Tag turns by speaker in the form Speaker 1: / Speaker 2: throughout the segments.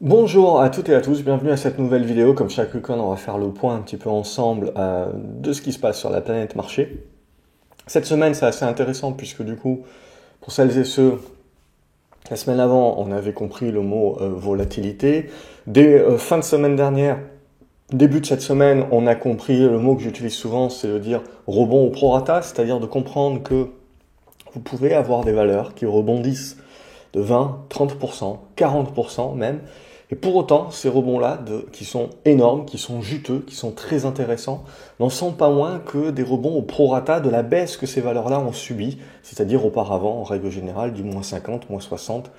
Speaker 1: Bonjour à toutes et à tous, bienvenue à cette nouvelle vidéo. Comme chaque week-end, on va faire le point un petit peu ensemble de ce qui se passe sur la planète marché. Cette semaine, c'est assez intéressant puisque du coup, pour celles et ceux, la semaine avant, on avait compris le mot volatilité. Dès fin de semaine dernière, début de cette semaine, on a compris le mot que j'utilise souvent, c'est de dire rebond au prorata, c'est-à-dire de comprendre que vous pouvez avoir des valeurs qui rebondissent de 20, 30%, 40% même. Et pour autant, ces rebonds-là, qui sont énormes, qui sont juteux, qui sont très intéressants, n'en sont pas moins que des rebonds au prorata de la baisse que ces valeurs-là ont subi, c'est-à-dire auparavant, en règle générale, du moins 50, moins 60,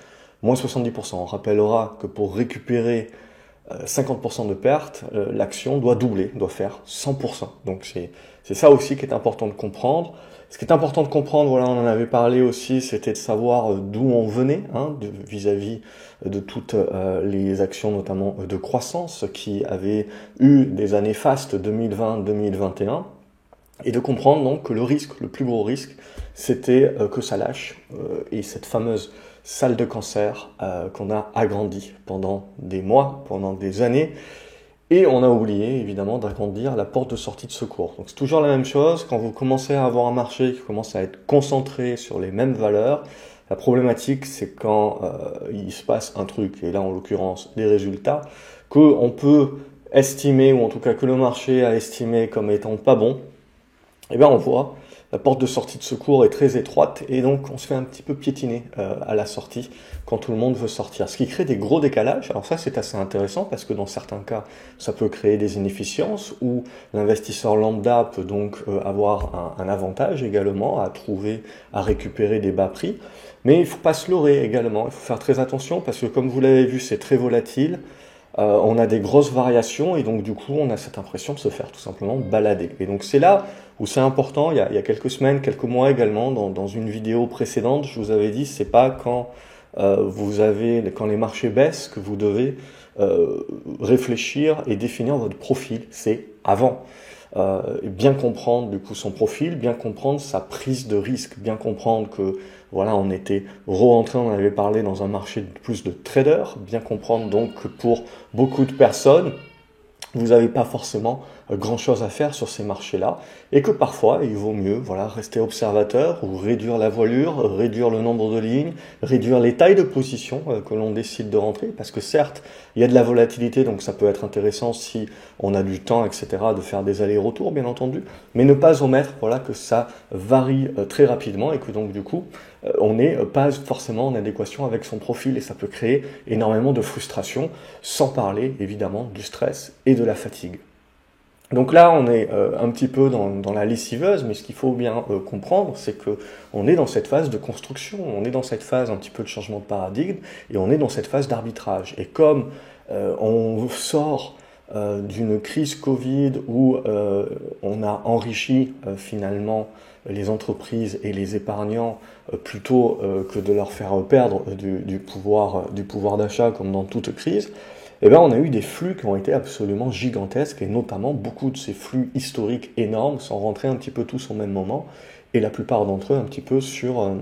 Speaker 1: moins 70%. On rappellera que pour récupérer 50% de perte, l'action doit doubler, doit faire 100%. Donc c'est ça aussi qui est important de comprendre. Ce qui est important de comprendre, voilà, on en avait parlé aussi, c'était de savoir d'où on venait, hein, vis-à-vis de toutes les actions, notamment de croissance, qui avaient eu des années fastes 2020-2021, et de comprendre donc que le risque, le plus gros risque, c'était que ça lâche, et cette fameuse salle de cancer qu'on a agrandie pendant des mois, pendant des années, et on a oublié, évidemment, d'agrandir la porte de sortie de secours. Donc c'est toujours la même chose, quand vous commencez à avoir un marché qui commence à être concentré sur les mêmes valeurs, la problématique c'est quand il se passe un truc, et là en l'occurrence des résultats, qu'on peut estimer, ou en tout cas que le marché a estimé comme étant pas bon, et bien on voit la porte de sortie de secours est très étroite et donc on se fait un petit peu piétiner à la sortie quand tout le monde veut sortir. Ce qui crée des gros décalages. Alors ça c'est assez intéressant parce que dans certains cas ça peut créer des inefficiences où l'investisseur lambda peut donc avoir un avantage également à trouver, à récupérer des bas prix. Mais il ne faut pas se leurrer également, il faut faire très attention parce que comme vous l'avez vu c'est très volatile. On a des grosses variations et donc du coup on a cette impression de se faire tout simplement balader. Et donc c'est là où c'est important, il y a quelques semaines, quelques mois également, dans une vidéo précédente, je vous avais dit c'est pas quand quand les marchés baissent que vous devez réfléchir et définir votre profil, c'est avant. Bien comprendre du coup son profil, bien comprendre sa prise de risque, bien comprendre que voilà, on était re-entré, on avait parlé dans un marché de plus de traders, bien comprendre donc que pour beaucoup de personnes, vous n'avez pas forcément grand-chose à faire sur ces marchés-là, et que parfois il vaut mieux voilà, rester observateur ou réduire la voilure, réduire le nombre de lignes, réduire les tailles de position que l'on décide de rentrer, parce que certes, il y a de la volatilité, donc ça peut être intéressant si on a du temps, etc., de faire des allers-retours, bien entendu, mais ne pas omettre voilà, que ça varie très rapidement et que donc du coup, on n'est pas forcément en adéquation avec son profil et ça peut créer énormément de frustration, sans parler évidemment du stress et de la fatigue. Donc là, on est un petit peu dans la lessiveuse, mais ce qu'il faut bien comprendre, c'est que on est dans cette phase de construction, on est dans cette phase un petit peu de changement de paradigme, et on est dans cette phase d'arbitrage. Et comme on sort d'une crise Covid où on a enrichi finalement les entreprises et les épargnants plutôt que de leur faire perdre du pouvoir d'achat comme dans toute crise, eh bien, on a eu des flux qui ont été absolument gigantesques et notamment beaucoup de ces flux historiques énormes sont rentrés un petit peu tous au même moment et la plupart d'entre eux un petit peu sur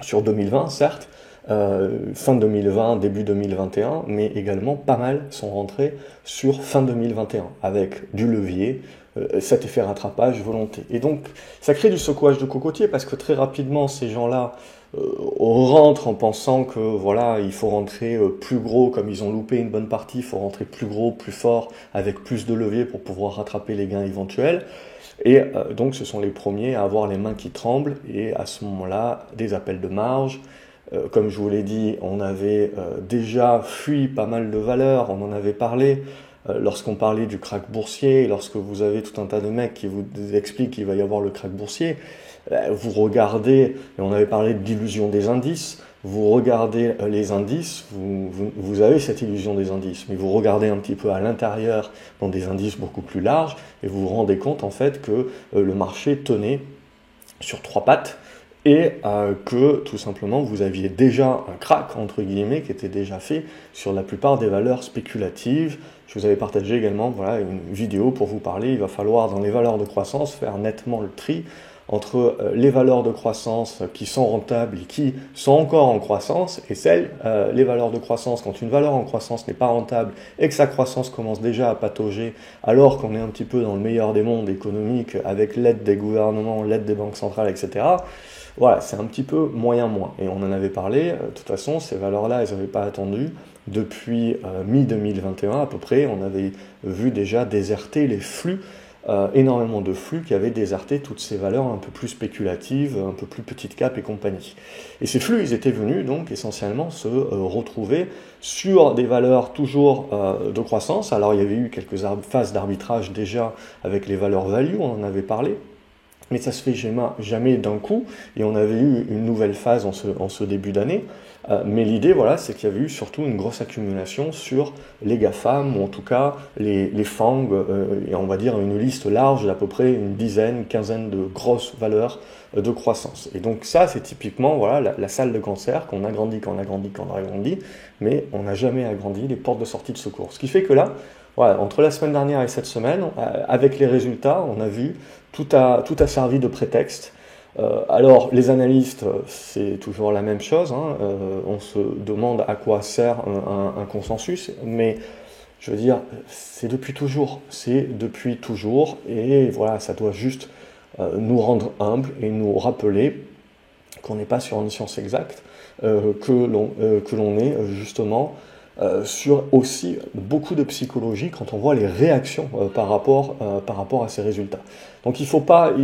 Speaker 1: 2020, certes, fin 2020, début 2021, mais également pas mal sont rentrés sur fin 2021 avec du levier, cet effet rattrapage, volonté. Et donc, ça crée du secouage de cocotier parce que très rapidement, ces gens-là rentrent en pensant que voilà, il faut rentrer plus gros, comme ils ont loupé une bonne partie, il faut rentrer plus gros, plus fort, avec plus de levier pour pouvoir rattraper les gains éventuels. Et donc, ce sont les premiers à avoir les mains qui tremblent et à ce moment-là, des appels de marge. Comme je vous l'ai dit, on avait déjà fui pas mal de valeurs, on en avait parlé lorsqu'on parlait du krach boursier, lorsque vous avez tout un tas de mecs qui vous expliquent qu'il va y avoir le krach boursier, vous regardez, et on avait parlé de l'illusion des indices, vous regardez les indices, vous avez cette illusion des indices, mais vous regardez un petit peu à l'intérieur dans des indices beaucoup plus larges, et vous vous rendez compte en fait que le marché tenait sur trois pattes, et que tout simplement vous aviez déjà un crack entre guillemets qui était déjà fait sur la plupart des valeurs spéculatives. Je vous avais partagé également voilà, une vidéo pour vous parler, il va falloir dans les valeurs de croissance faire nettement le tri entre les valeurs de croissance qui sont rentables et qui sont encore en croissance, et les valeurs de croissance, quand une valeur en croissance n'est pas rentable et que sa croissance commence déjà à patauger, alors qu'on est un petit peu dans le meilleur des mondes économiques, avec l'aide des gouvernements, l'aide des banques centrales, etc., voilà, c'est un petit peu moyen-moins. Et on en avait parlé, de toute façon, ces valeurs-là, elles n'avaient pas attendu. Depuis mi-2021 à peu près, on avait vu déjà déserter les flux, énormément de flux qui avaient déserté toutes ces valeurs un peu plus spéculatives, un peu plus petites cap et compagnie. Et ces flux, ils étaient venus donc essentiellement se retrouver sur des valeurs toujours de croissance. Alors il y avait eu quelques phases d'arbitrage déjà avec les valeurs value, on en avait parlé. Mais ça se fait jamais d'un coup, et on avait eu une nouvelle phase en ce début d'année. Mais l'idée, voilà, c'est qu'il y avait eu surtout une grosse accumulation sur les GAFAM, ou en tout cas les FANG, et on va dire une liste large d'à peu près une quinzaine de grosses valeurs de croissance. Et donc ça, c'est typiquement voilà, la salle de cancer qu'on agrandit, mais on n'a jamais agrandi les portes de sortie de secours. Ce qui fait que là, voilà, entre la semaine dernière et cette semaine, avec les résultats, on a vu tout a servi de prétexte. Alors, les analystes, c'est toujours la même chose. On se demande à quoi sert un consensus, mais je veux dire, c'est depuis toujours. Et voilà, ça doit juste nous rendre humbles et nous rappeler qu'on n'est pas sur une science exacte, que l'on est justement sur aussi beaucoup de psychologie quand on voit les réactions par rapport à ces résultats. Donc il faut pas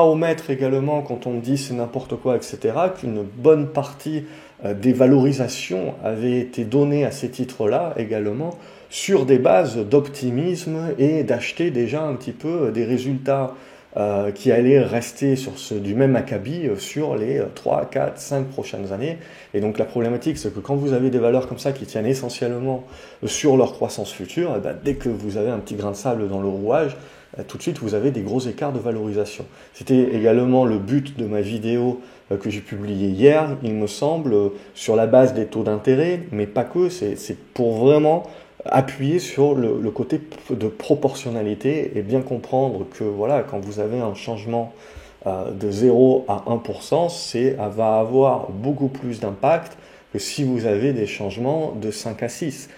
Speaker 1: omettre également, quand on dit c'est n'importe quoi, etc., qu'une bonne partie des valorisations avaient été données à ces titres-là également sur des bases d'optimisme et d'acheter déjà un petit peu des résultats qui allaient rester du même acabit sur les 3, 4, 5 prochaines années. Et donc la problématique, c'est que quand vous avez des valeurs comme ça qui tiennent essentiellement sur leur croissance future, et ben, dès que vous avez un petit grain de sable dans le rouage, tout de suite vous avez des gros écarts de valorisation. C'était également le but de ma vidéo que j'ai publiée hier, il me semble, sur la base des taux d'intérêt, mais pas que, c'est pour vraiment appuyer sur le côté de proportionnalité et bien comprendre que voilà, quand vous avez un changement de 0 à 1%, va avoir beaucoup plus d'impact que si vous avez des changements de 5 à 6.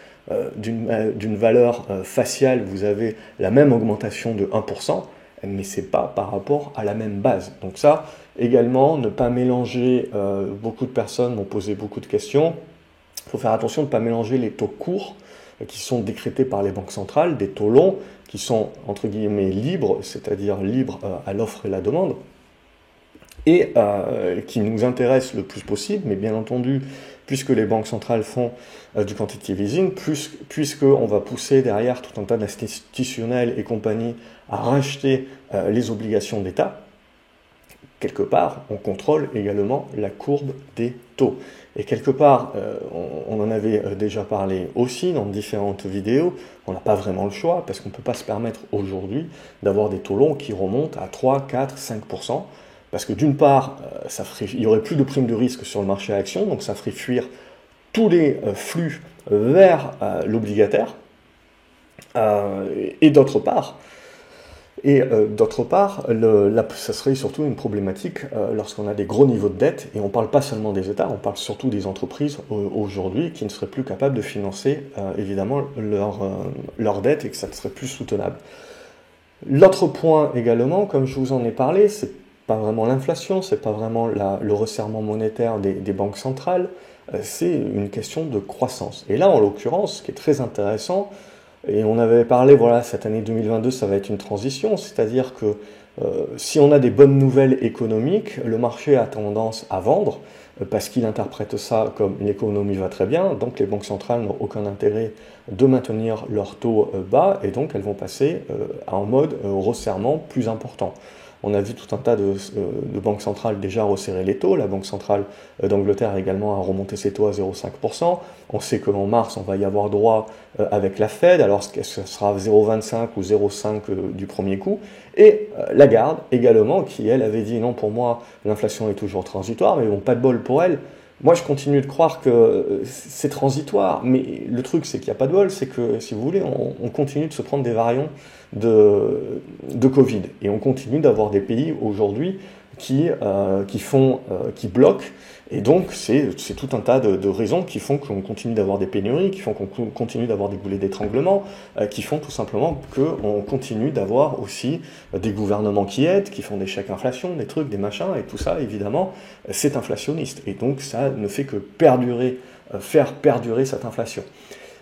Speaker 1: D'une valeur faciale, vous avez la même augmentation de 1%, mais ce n'est pas par rapport à la même base. Donc ça, également, ne pas mélanger, beaucoup de personnes m'ont posé beaucoup de questions, il faut faire attention de ne pas mélanger les taux courts qui sont décrétés par les banques centrales, des taux longs qui sont entre guillemets libres, c'est-à-dire libres à l'offre et la demande, et qui nous intéressent le plus possible, mais bien entendu, puisque les banques centrales font du quantitative easing, puisqu'on va pousser derrière tout un tas d'institutionnels et compagnie à racheter les obligations d'État, quelque part, on contrôle également la courbe des taux. Et quelque part, on en avait déjà parlé aussi dans différentes vidéos, on n'a pas vraiment le choix, parce qu'on ne peut pas se permettre aujourd'hui d'avoir des taux longs qui remontent à 3, 4, 5%, parce que d'une part, il n'y aurait plus de prime de risque sur le marché à actions, donc ça ferait fuir tous les flux vers l'obligataire, et d'autre part, ça serait surtout une problématique lorsqu'on a des gros niveaux de dette, et on ne parle pas seulement des États, on parle surtout des entreprises aujourd'hui qui ne seraient plus capables de financer évidemment leur dette et que ça ne serait plus soutenable. L'autre point également, comme je vous en ai parlé, c'est pas vraiment l'inflation, c'est pas vraiment le resserrement monétaire des banques centrales, c'est une question de croissance. Et là, en l'occurrence, ce qui est très intéressant, et on avait parlé, voilà, cette année 2022, ça va être une transition, c'est-à-dire que si on a des bonnes nouvelles économiques, le marché a tendance à vendre, parce qu'il interprète ça comme l'économie va très bien, donc les banques centrales n'ont aucun intérêt de maintenir leurs taux bas, et donc elles vont passer en mode resserrement plus important. On a vu tout un tas de banques centrales déjà resserrer les taux. La Banque centrale d'Angleterre également a remonté ses taux à 0,5%. On sait qu'en mars, on va y avoir droit avec la Fed, alors ce sera 0,25 ou 0,5 du premier coup. Et Lagarde également, qui elle avait dit non, pour moi, l'inflation est toujours transitoire, mais bon, pas de bol pour elle. Moi, je continue de croire que c'est transitoire, mais le truc, c'est qu'il n'y a pas de bol, c'est que, si vous voulez, on continue de se prendre des variants de Covid. Et on continue d'avoir des pays aujourd'hui qui bloquent. Et donc, c'est tout un tas de raisons qui font qu'on continue d'avoir des pénuries, qui font qu'on continue d'avoir des goulets d'étranglement, qui font tout simplement qu'on continue d'avoir aussi des gouvernements qui aident, qui font des chèques inflation, des trucs, des machins, et tout ça, évidemment, c'est inflationniste. Et donc, ça ne fait que faire perdurer cette inflation.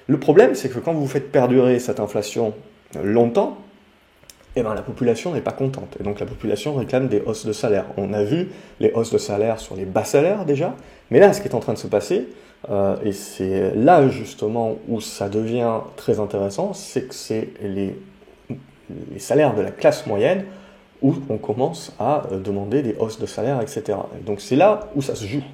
Speaker 1: Le problème, c'est que quand vous faites perdurer cette inflation longtemps, eh ben, la population n'est pas contente. Et donc la population réclame des hausses de salaire. On a vu les hausses de salaire sur les bas salaires déjà, mais là, ce qui est en train de se passer, et c'est là justement où ça devient très intéressant, c'est que c'est les salaires de la classe moyenne où on commence à demander des hausses de salaire, etc. Et donc c'est là où ça se joue.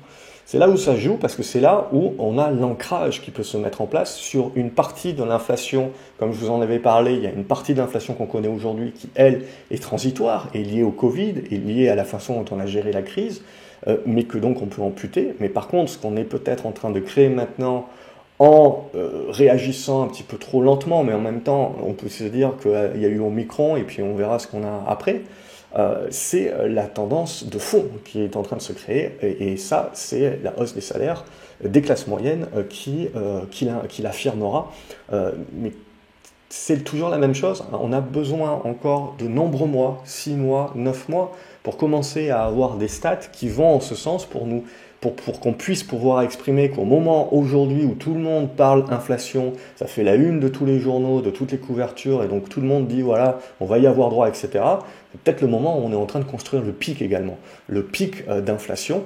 Speaker 1: C'est là où ça joue parce que c'est là où on a l'ancrage qui peut se mettre en place sur une partie de l'inflation. Comme je vous en avais parlé, il y a une partie de l'inflation qu'on connaît aujourd'hui qui, elle, est transitoire, est liée au Covid, est liée à la façon dont on a géré la crise, mais que donc on peut amputer. Mais par contre, ce qu'on est peut-être en train de créer maintenant en réagissant un petit peu trop lentement, mais en même temps, on peut se dire qu'il y a eu Omicron et puis on verra ce qu'on a après. C'est la tendance de fond qui est en train de se créer, et ça, c'est la hausse des salaires des classes moyennes qui l'affirmera. Mais c'est toujours la même chose, on a besoin encore de nombreux mois, 6 mois, 9 mois, pour commencer à avoir des stats qui vont en ce sens pour qu'on puisse pouvoir exprimer qu'au moment aujourd'hui où tout le monde parle inflation, ça fait la une de tous les journaux, de toutes les couvertures, et donc tout le monde dit voilà, on va y avoir droit, etc. C'est peut-être le moment où on est en train de construire le pic également, le pic d'inflation.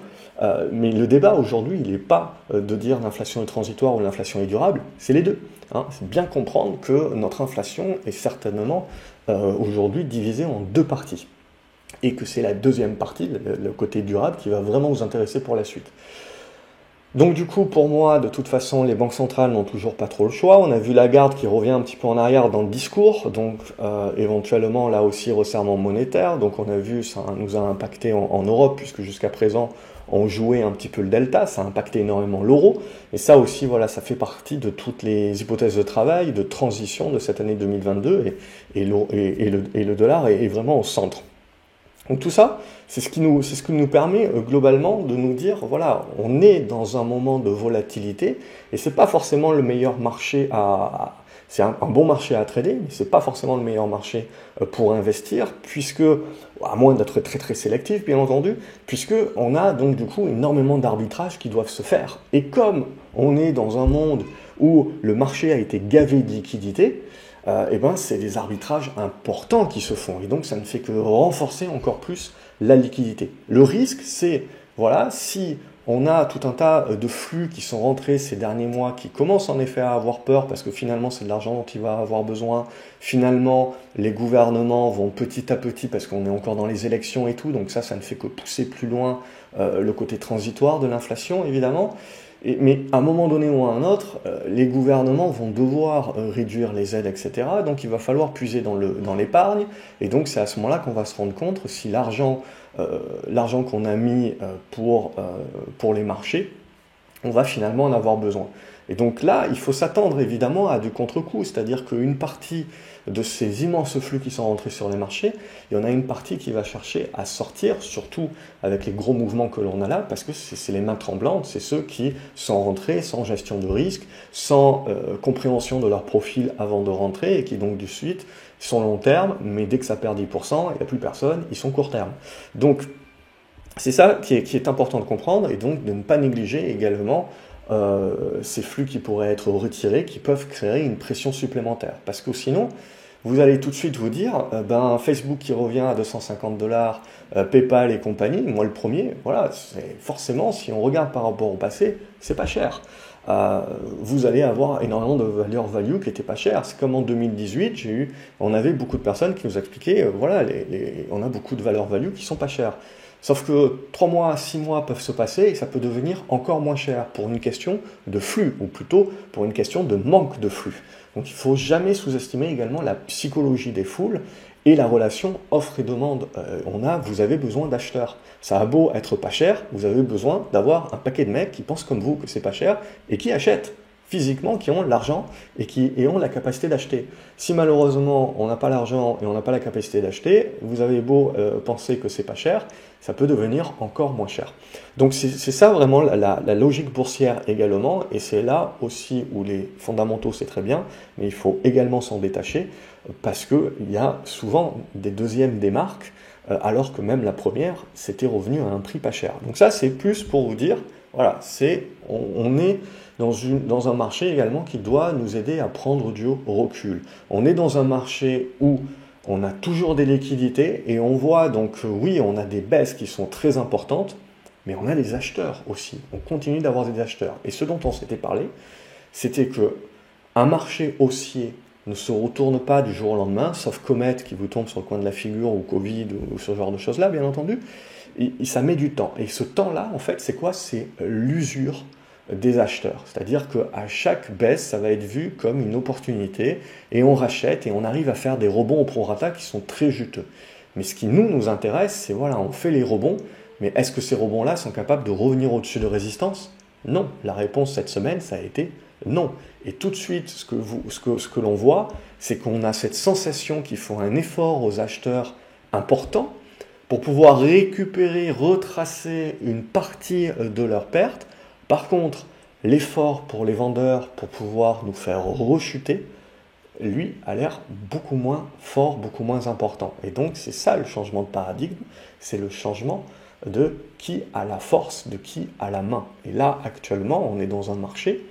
Speaker 1: Mais le débat aujourd'hui, il n'est pas de dire l'inflation est transitoire ou l'inflation est durable, c'est les deux. Hein. C'est bien comprendre que notre inflation est certainement aujourd'hui divisée en deux parties. Et que c'est la deuxième partie, le côté durable, qui va vraiment vous intéresser pour la suite. Donc du coup, pour moi, de toute façon, les banques centrales n'ont toujours pas trop le choix. On a vu Lagarde qui revient un petit peu en arrière dans le discours, donc éventuellement là aussi resserrement monétaire. Donc on a vu, ça nous a impacté en Europe, puisque jusqu'à présent, on jouait un petit peu le delta, ça a impacté énormément l'euro. Et ça aussi, voilà, ça fait partie de toutes les hypothèses de travail, de transition de cette année 2022, et le dollar est vraiment au centre. Donc tout ça, c'est ce qui nous permet globalement de nous dire, voilà, on est dans un moment de volatilité, et c'est pas forcément le meilleur marché c'est un bon marché à trader, mais c'est pas forcément le meilleur marché pour investir, puisque, à moins d'être très très sélectif, bien entendu, puisque on a donc du coup énormément d'arbitrages qui doivent se faire. Et comme on est dans un monde où le marché a été gavé de liquidités, eh ben, c'est des arbitrages importants qui se font. Et donc, ça ne fait que renforcer encore plus la liquidité. Le risque, c'est, voilà, si on a tout un tas de flux qui sont rentrés ces derniers mois, qui commencent en effet à avoir peur, parce que finalement, c'est de l'argent dont il va avoir besoin. Finalement, les gouvernements vont petit à petit, parce qu'on est encore dans les élections et tout, donc ça ne fait que pousser plus loin le côté transitoire de l'inflation, évidemment. Mais à un moment donné ou à un autre, les gouvernements vont devoir réduire les aides, etc. Donc il va falloir puiser dans l'épargne. Et donc c'est à ce moment-là qu'on va se rendre compte si l'argent qu'on a mis pour les marchés, on va finalement en avoir besoin. Et donc là, il faut s'attendre évidemment à du contre-coup, c'est-à-dire qu'une partie de ces immenses flux qui sont rentrés sur les marchés, il y en a une partie qui va chercher à sortir, surtout avec les gros mouvements que l'on a là, parce que c'est les mains tremblantes, c'est ceux qui sont rentrés sans gestion de risque, sans compréhension de leur profil avant de rentrer, et qui donc de suite sont long terme, mais dès que ça perd 10%, il n'y a plus personne, ils sont court terme. Donc c'est ça qui est important de comprendre, et donc de ne pas négliger également ces flux qui pourraient être retirés, qui peuvent créer une pression supplémentaire. Parce que sinon, vous allez tout de suite vous dire, Facebook qui revient à $250, PayPal et compagnie, moi le premier, voilà, forcément, si on regarde par rapport au passé, c'est pas cher. Vous allez avoir énormément de valeur value qui n'étaient pas chères. C'est comme en 2018, on avait beaucoup de personnes qui nous expliquaient, voilà, on a beaucoup de valeur value qui sont pas chères. Sauf que 3 mois, 6 mois peuvent se passer et ça peut devenir encore moins cher pour une question de flux, ou plutôt pour une question de manque de flux. Donc il ne faut jamais sous-estimer également la psychologie des foules et la relation offre et demande. Vous avez besoin d'acheteurs. Ça a beau être pas cher, vous avez besoin d'avoir un paquet de mecs qui pensent comme vous que c'est pas cher et qui achètent. physiquement qui ont l'argent et qui ont la capacité d'acheter. Si malheureusement on n'a pas l'argent et on n'a pas la capacité d'acheter, vous avez beau penser que c'est pas cher, ça peut devenir encore moins cher. Donc c'est ça vraiment la logique boursière également, et c'est là aussi où les fondamentaux c'est très bien, mais il faut également s'en détacher parce qu'il y a souvent des deuxièmes des marques, alors que même la première c'était revenu à un prix pas cher. Donc ça c'est plus pour vous dire, voilà, on est dans un marché également qui doit nous aider à prendre du recul. On est dans un marché où on a toujours des liquidités et on voit donc, oui, on a des baisses qui sont très importantes, mais on a des acheteurs aussi. On continue d'avoir des acheteurs. Et ce dont on s'était parlé, c'était que un marché haussier ne se retourne pas du jour au lendemain, sauf comète qui vous tombe sur le coin de la figure ou Covid ou ce genre de choses-là, bien entendu. Et ça met du temps. Et ce temps-là, en fait, c'est quoi? C'est l'usure des acheteurs. C'est-à-dire qu'à chaque baisse, ça va être vu comme une opportunité et on rachète et on arrive à faire des rebonds au prorata qui sont très juteux. Mais ce qui nous intéresse, c'est voilà, on fait les rebonds, mais est-ce que ces rebonds-là sont capables de revenir au-dessus de résistance? Non. La réponse cette semaine, ça a été non. Et tout de suite, ce que l'on voit, c'est qu'on a cette sensation qu'il faut un effort aux acheteurs important pour pouvoir récupérer, retracer une partie de leurs pertes. Par contre, l'effort pour les vendeurs pour pouvoir nous faire rechuter, lui, a l'air beaucoup moins fort, beaucoup moins important. Et donc, c'est ça le changement de paradigme, c'est le changement de qui a la force, de qui a la main. Et là, actuellement, on est dans un marché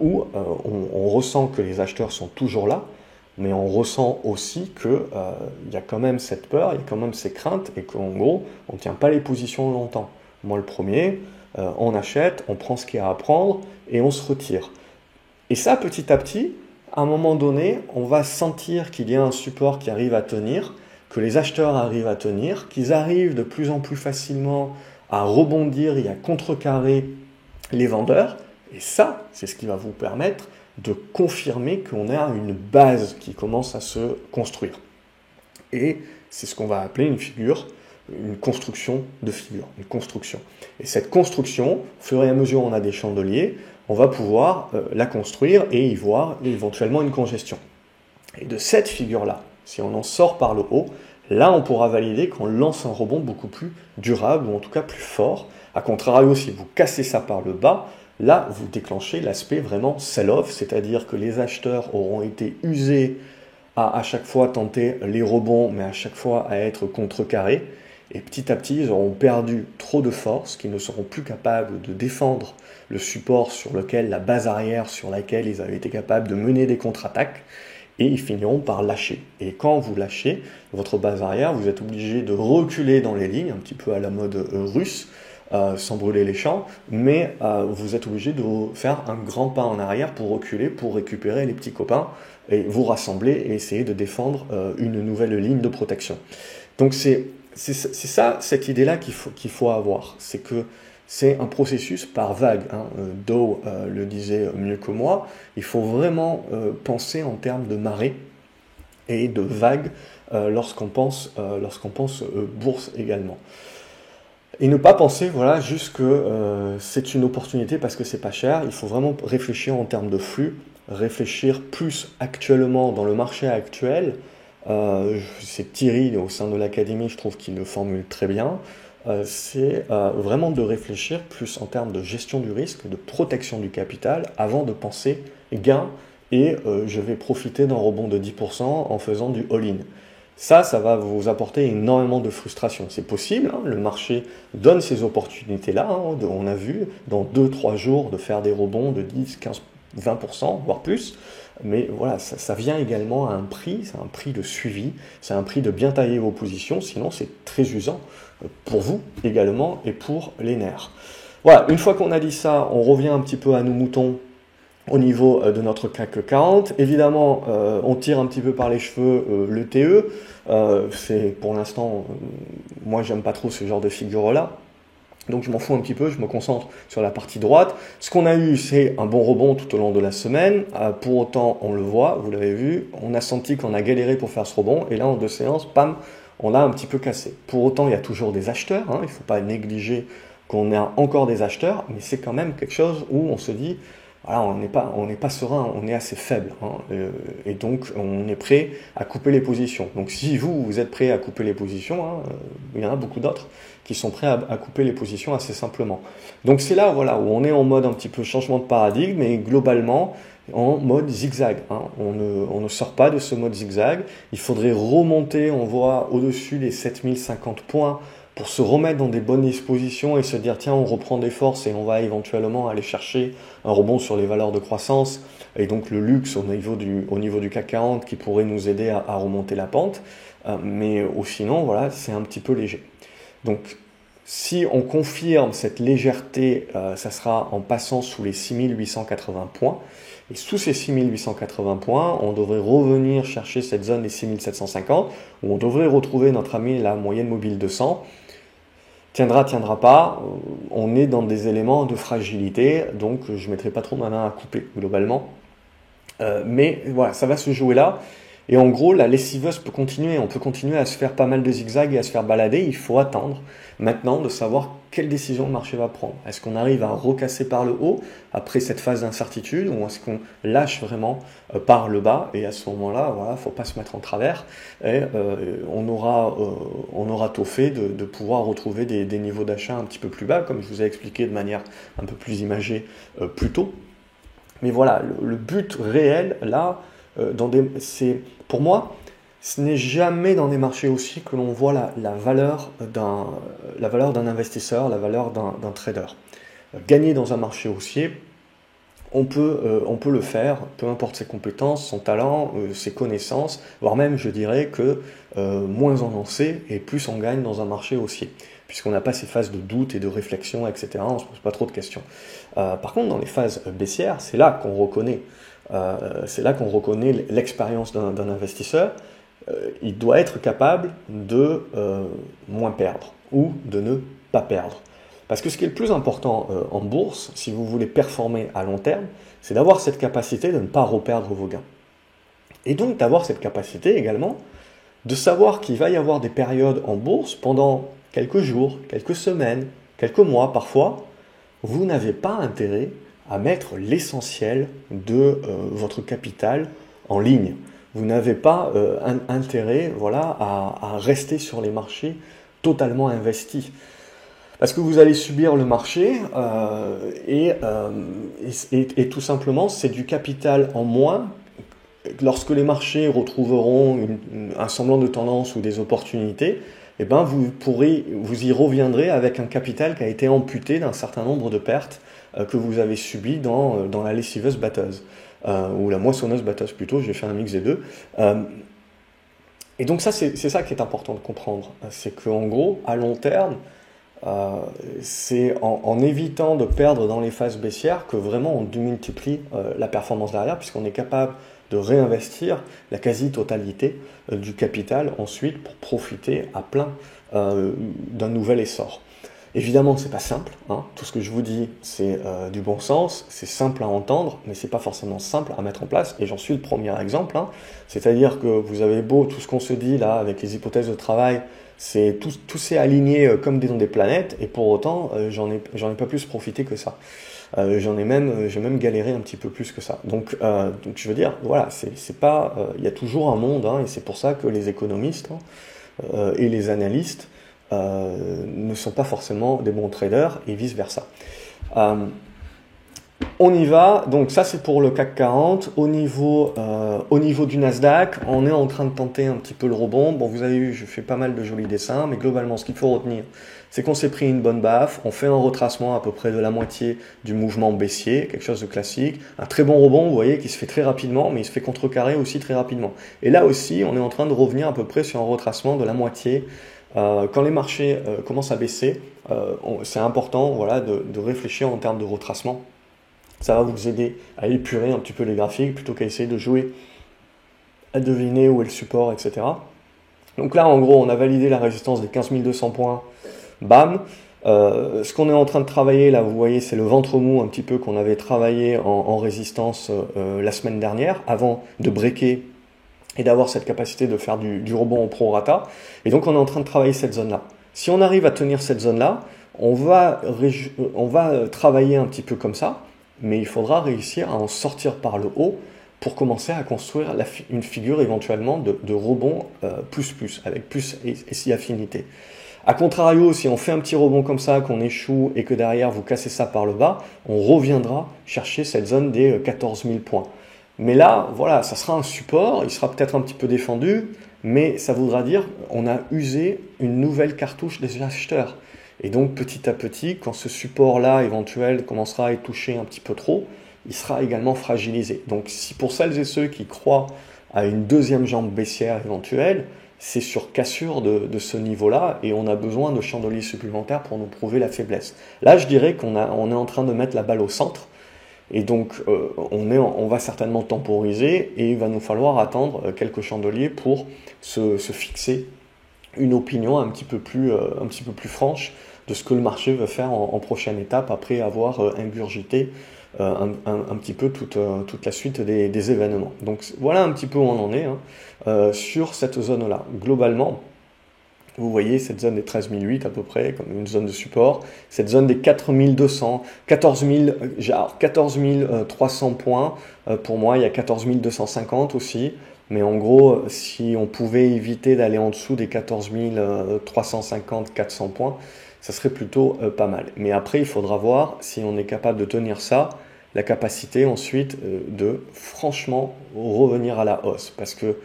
Speaker 1: où on ressent que les acheteurs sont toujours là, mais on ressent aussi qu'il y a quand même cette peur, il y a quand même ces craintes, et qu'en gros, on ne tient pas les positions longtemps. Moi, le premier, on achète, on prend ce qu'il y a à prendre, et on se retire. Et ça, petit à petit, à un moment donné, on va sentir qu'il y a un support qui arrive à tenir, que les acheteurs arrivent à tenir, qu'ils arrivent de plus en plus facilement à rebondir et à contrecarrer les vendeurs. Et ça, c'est ce qui va vous permettre de confirmer qu'on a une base qui commence à se construire. Et c'est ce qu'on va appeler une construction de figure, une construction. Et cette construction, au fur et à mesure où on a des chandeliers, on va pouvoir la construire et y voir éventuellement une congestion. Et de cette figure-là, si on en sort par le haut, là on pourra valider qu'on lance un rebond beaucoup plus durable, ou en tout cas plus fort. A contrario, si vous cassez ça par le bas, là vous déclenchez l'aspect vraiment sell-off, c'est-à-dire que les acheteurs auront été usés à chaque fois tenter les rebonds, mais à chaque fois à être contrecarrés. Et petit à petit, ils auront perdu trop de force, qu'ils ne seront plus capables de défendre le support sur lequel, la base arrière sur laquelle ils avaient été capables de mener des contre-attaques, et ils finiront par lâcher. Et quand vous lâchez votre base arrière, vous êtes obligé de reculer dans les lignes, un petit peu à la mode russe, sans brûler les champs, mais vous êtes obligé de faire un grand pas en arrière pour reculer, pour récupérer les petits copains, et vous rassembler et essayer de défendre une nouvelle ligne de protection. Donc c'est ça, cette idée-là qu'il faut avoir. C'est que c'est un processus par vague. Dow le disait mieux que moi. Il faut vraiment penser en termes de marée et de vagues lorsqu'on pense bourse également. Et ne pas penser juste que c'est une opportunité parce que c'est pas cher. Il faut vraiment réfléchir en termes de flux, réfléchir plus actuellement dans le marché actuel. C'est Thierry au sein de l'académie, je trouve qu'il le formule très bien. C'est vraiment de réfléchir plus en termes de gestion du risque, de protection du capital, avant de penser gain et je vais profiter d'un rebond de 10% en faisant du all-in. Ça va vous apporter énormément de frustration. C'est possible, le marché donne ces opportunités-là. On a vu dans 2-3 jours de faire des rebonds de 10, 15, 20%, voire plus. Mais voilà, ça vient également à un prix, c'est un prix de suivi, c'est un prix de bien tailler vos positions, sinon c'est très usant pour vous également et pour les nerfs. Voilà, une fois qu'on a dit ça, on revient un petit peu à nos moutons au niveau de notre CAC 40. Évidemment, on tire un petit peu par les cheveux le TE. C'est pour l'instant, moi j'aime pas trop ce genre de figure-là. Donc je m'en fous un petit peu, je me concentre sur la partie droite. Ce qu'on a eu, c'est un bon rebond tout au long de la semaine. Pour autant, on le voit, vous l'avez vu, on a senti qu'on a galéré pour faire ce rebond. Et là, en 2 séances, pam, on l'a un petit peu cassé. Pour autant, il y a toujours des acheteurs. Il ne faut pas négliger qu'on ait encore des acheteurs. Mais c'est quand même quelque chose où on se dit, voilà, on n'est pas serein, on est assez faible, hein, et donc on est prêt à couper les positions. Donc si vous êtes prêt à couper les positions, hein, il y en a beaucoup d'autres qui sont prêts à couper les positions assez simplement. Donc c'est là, voilà, où on est en mode un petit peu changement de paradigme, et globalement en mode zigzag, hein. On ne sort pas de ce mode zigzag. Il faudrait remonter, on voit au-dessus des 7050 points pour se remettre dans des bonnes dispositions et se dire tiens, on reprend des forces et on va éventuellement aller chercher un rebond sur les valeurs de croissance et donc le luxe au niveau du CAC 40 qui pourrait nous aider à remonter la pente. Mais sinon, voilà, c'est un petit peu léger. Donc, si on confirme cette légèreté, ça sera en passant sous les 6880 points. Et sous ces 6880 points, on devrait revenir chercher cette zone des 6750, où on devrait retrouver notre ami la moyenne mobile 200. Tiendra pas, on est dans des éléments de fragilité, donc je ne mettrai pas trop ma main à couper globalement. Mais voilà, ça va se jouer là. Et en gros, la lessiveuse peut continuer. On peut continuer à se faire pas mal de zigzags et à se faire balader. Il faut attendre maintenant de savoir quelle décision le marché va prendre. Est-ce qu'on arrive à recasser par le haut après cette phase d'incertitude ou est-ce qu'on lâche vraiment par le bas? Et à ce moment-là, voilà, faut pas se mettre en travers. Et on aura tôt fait de pouvoir retrouver des niveaux d'achat un petit peu plus bas, comme je vous ai expliqué de manière un peu plus imagée plus tôt. Mais voilà, le but réel là, pour moi, ce n'est jamais dans des marchés haussiers que l'on voit la valeur d'un investisseur, la valeur d'un trader. Gagner dans un marché haussier, on peut le faire, peu importe ses compétences, son talent, ses connaissances, voire même je dirais que moins on en sait et plus on gagne dans un marché haussier, puisqu'on n'a pas ces phases de doute et de réflexion, etc. On ne se pose pas trop de questions. Par contre, dans les phases baissières, c'est là qu'on reconnaît l'expérience d'un investisseur. Il doit être capable de moins perdre ou de ne pas perdre. Parce que ce qui est le plus important en bourse, si vous voulez performer à long terme, c'est d'avoir cette capacité de ne pas reperdre vos gains. Et donc d'avoir cette capacité également de savoir qu'il va y avoir des périodes en bourse pendant quelques jours, quelques semaines, quelques mois parfois, vous n'avez pas intérêt à mettre l'essentiel de votre capital en ligne. Vous n'avez pas intérêt, voilà, à rester sur les marchés totalement investis. Parce que vous allez subir le marché et tout simplement, c'est du capital en moins. Lorsque les marchés retrouveront un semblant de tendance ou des opportunités, eh ben vous y reviendrez avec un capital qui a été amputé d'un certain nombre de pertes que vous avez subies dans la lessiveuse batteuse, ou la moissonneuse batteuse plutôt, j'ai fait un mix des deux. Et donc ça, c'est ça qui est important de comprendre, c'est qu'en gros, à long terme, c'est en évitant de perdre dans les phases baissières que vraiment on démultiplie la performance derrière, puisqu'on est capable de réinvestir la quasi-totalité du capital ensuite pour profiter à plein d'un nouvel essor. Évidemment, c'est pas simple, hein. Tout ce que je vous dis, c'est du bon sens, c'est simple à entendre, mais c'est pas forcément simple à mettre en place, et j'en suis le premier exemple, hein. C'est-à-dire que vous avez beau, tout ce qu'on se dit là, avec les hypothèses de travail, tout s'est aligné comme dans des planètes, et pour autant, j'en ai pas plus profité que ça. J'ai même galéré un petit peu plus que ça. Donc je veux dire, voilà, c'est pas, il y a toujours un monde, hein, et c'est pour ça que les économistes et les analystes ne sont pas forcément des bons traders et vice versa. On y va, donc ça c'est pour le CAC 40. Au niveau du Nasdaq, on est en train de tenter un petit peu le rebond. Bon, vous avez vu, je fais pas mal de jolis dessins, mais globalement ce qu'il faut retenir, c'est qu'on s'est pris une bonne baffe, on fait un retracement à peu près de la moitié du mouvement baissier, quelque chose de classique, un très bon rebond, vous voyez, qui se fait très rapidement, mais il se fait contrecarrer aussi très rapidement. Et là aussi, on est en train de revenir à peu près sur un retracement de la moitié. Quand les marchés commencent à baisser, c'est important, voilà, de réfléchir en termes de retracement. Ça va vous aider à épurer un petit peu les graphiques plutôt qu'à essayer de jouer, à deviner où est le support, etc. Donc là, en gros, on a validé la résistance des 15 200 points. Bam. Ce qu'on est en train de travailler là, vous voyez, c'est le ventre mou un petit peu qu'on avait travaillé en résistance la semaine dernière, avant de breaker et d'avoir cette capacité de faire du rebond au prorata. Et donc on est en train de travailler cette zone-là. Si on arrive à tenir cette zone-là, on va travailler un petit peu comme ça. mais il faudra réussir à en sortir par le haut pour commencer à construire une figure éventuellement de rebond plus, avec plus et si affinité. A contrario, si on fait un petit rebond comme ça, qu'on échoue et que derrière vous cassez ça par le bas, on reviendra chercher cette zone des 14 000 points. Mais là, voilà, ça sera un support, il sera peut-être un petit peu défendu, mais ça voudra dire on a usé une nouvelle cartouche des acheteurs. Et donc petit à petit, quand ce support-là éventuel commencera à être touché un petit peu trop, il sera également fragilisé. Donc si pour celles et ceux qui croient à une deuxième jambe baissière éventuelle, c'est sur cassure de ce niveau-là et on a besoin de chandeliers supplémentaires pour nous prouver la faiblesse. Là, je dirais qu'on est en train de mettre la balle au centre et donc on va certainement temporiser et il va nous falloir attendre quelques chandeliers pour se fixer une opinion un petit peu plus franche de ce que le marché veut faire en prochaine étape après avoir ingurgité un petit peu toute la suite des événements. Donc voilà un petit peu où on en est sur cette zone-là. Globalement, vous voyez cette zone des 13 008 à peu près comme une zone de support, cette zone des 4200, 14 300 points, pour moi il y a 14 250 aussi, mais en gros si on pouvait éviter d'aller en dessous des 14 350, 400 points, ça serait plutôt pas mal. Mais après, il faudra voir si on est capable de tenir ça, la capacité ensuite de franchement revenir à la hausse. Parce que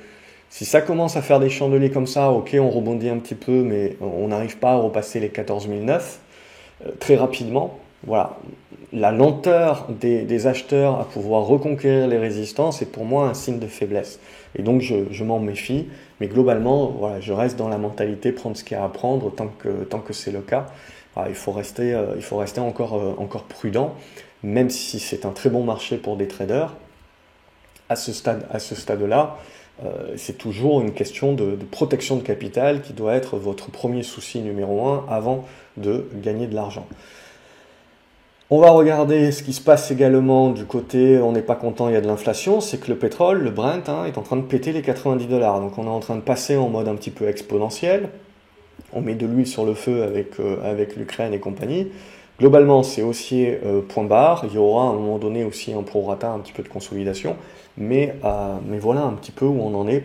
Speaker 1: si ça commence à faire des chandeliers comme ça, ok, on rebondit un petit peu, mais on n'arrive pas à repasser les 14 009 très rapidement. Voilà, la lenteur des acheteurs à pouvoir reconquérir les résistances est pour moi un signe de faiblesse. Et donc je m'en méfie, mais globalement, voilà, je reste dans la mentalité prendre ce qu'il y a à prendre tant que c'est le cas. Voilà, il faut rester encore prudent, même si c'est un très bon marché pour des traders. À ce stade-là, c'est toujours une question de protection de capital qui doit être votre premier souci numéro 1 avant de gagner de l'argent. On va regarder ce qui se passe également du côté, on n'est pas content, il y a de l'inflation, c'est que le pétrole, le Brent, est en train de péter les 90 $. Donc on est en train de passer en mode un petit peu exponentiel. On met de l'huile sur le feu avec l'Ukraine et compagnie. Globalement, c'est haussier point barre. Il y aura à un moment donné aussi un prorata, un petit peu de consolidation. Mais voilà un petit peu où on en est.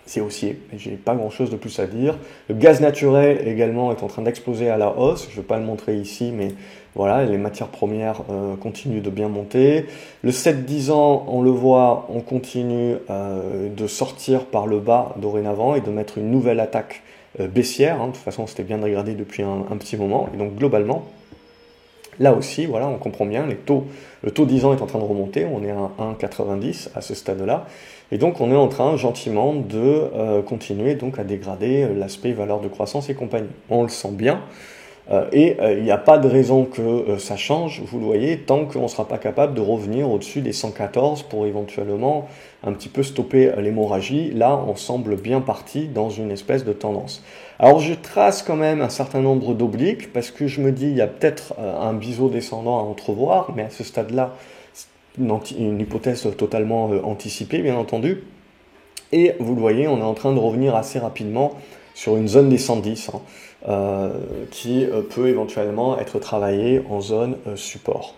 Speaker 1: C'est haussier, j'ai pas grand chose de plus à dire. Le gaz naturel également est en train d'exploser à la hausse, je vais pas le montrer ici, mais voilà, les matières premières continuent de bien monter. Le 7-10 ans, on le voit, on continue de sortir par le bas dorénavant et de mettre une nouvelle attaque baissière. De toute façon, c'était bien dégradé depuis un petit moment. Et donc globalement, là aussi, voilà, on comprend bien, le taux 10 ans est en train de remonter, on est à 1,90 à ce stade-là, et donc on est en train gentiment de continuer donc à dégrader l'aspect valeur de croissance et compagnie. On le sent bien, et il n'y a pas de raison que ça change, vous le voyez, tant qu'on ne sera pas capable de revenir au-dessus des 114 pour éventuellement un petit peu stopper l'hémorragie. Là, on semble bien parti dans une espèce de tendance. Alors je trace quand même un certain nombre d'obliques parce que je me dis il y a peut-être un biseau descendant à entrevoir, mais à ce stade-là, une hypothèse totalement anticipée bien entendu. Et vous le voyez, on est en train de revenir assez rapidement sur une zone des 110 qui peut éventuellement être travaillée en zone support.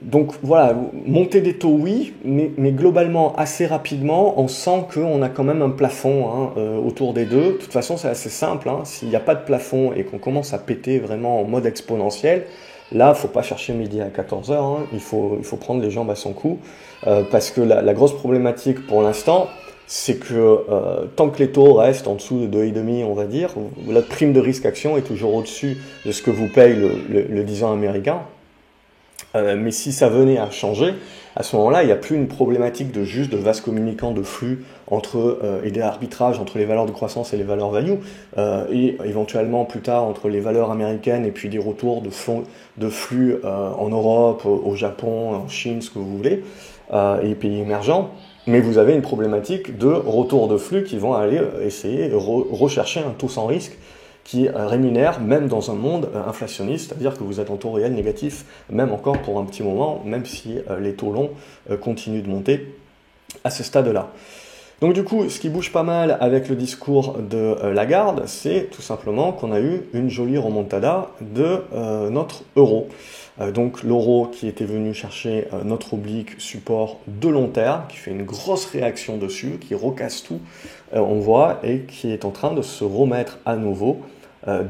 Speaker 1: Donc voilà, monter des taux oui, mais globalement assez rapidement, on sent qu'on a quand même un plafond autour des deux. De toute façon, c'est assez simple, s'il n'y a pas de plafond et qu'on commence à péter vraiment en mode exponentiel, là, il ne faut pas chercher midi à 14h, il faut prendre les jambes à son cou, parce que la grosse problématique pour l'instant, c'est que tant que les taux restent en dessous de 2,5, on va dire, la prime de risque action est toujours au-dessus de ce que vous paye le 10 ans américain. Mais si ça venait à changer, à ce moment-là, il n'y a plus une problématique de juste de vase communicant de flux et d'arbitrage entre les valeurs de croissance et les valeurs value, et éventuellement plus tard entre les valeurs américaines et puis des retours de flux en Europe, au Japon, en Chine, ce que vous voulez, et les pays émergents. Mais vous avez une problématique de retour de flux qui vont aller essayer de rechercher un taux sans risque qui rémunère même dans un monde inflationniste, c'est-à-dire que vous êtes en taux réel négatif, même encore pour un petit moment, même si les taux longs continuent de monter à ce stade-là. Donc du coup, ce qui bouge pas mal avec le discours de Lagarde, c'est tout simplement qu'on a eu une jolie remontada de notre euro. Donc l'euro qui était venu chercher notre oblique support de long terme, qui fait une grosse réaction dessus, qui recasse tout, on voit, et qui est en train de se remettre à nouveau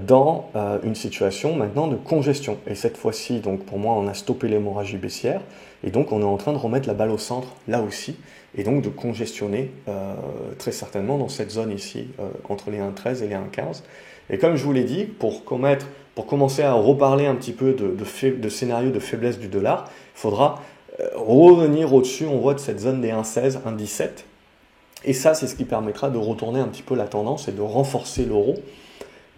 Speaker 1: dans une situation maintenant de congestion. Et cette fois-ci, donc pour moi, on a stoppé l'hémorragie baissière, et donc on est en train de remettre la balle au centre là aussi, et donc de congestionner très certainement dans cette zone ici, entre les 1,13 et les 1,15. Et comme je vous l'ai dit, pour commencer à reparler un petit peu de scénario de faiblesse du dollar, il faudra revenir au-dessus, on voit, de cette zone des 1,16, 1,17. Et ça, c'est ce qui permettra de retourner un petit peu la tendance et de renforcer l'euro.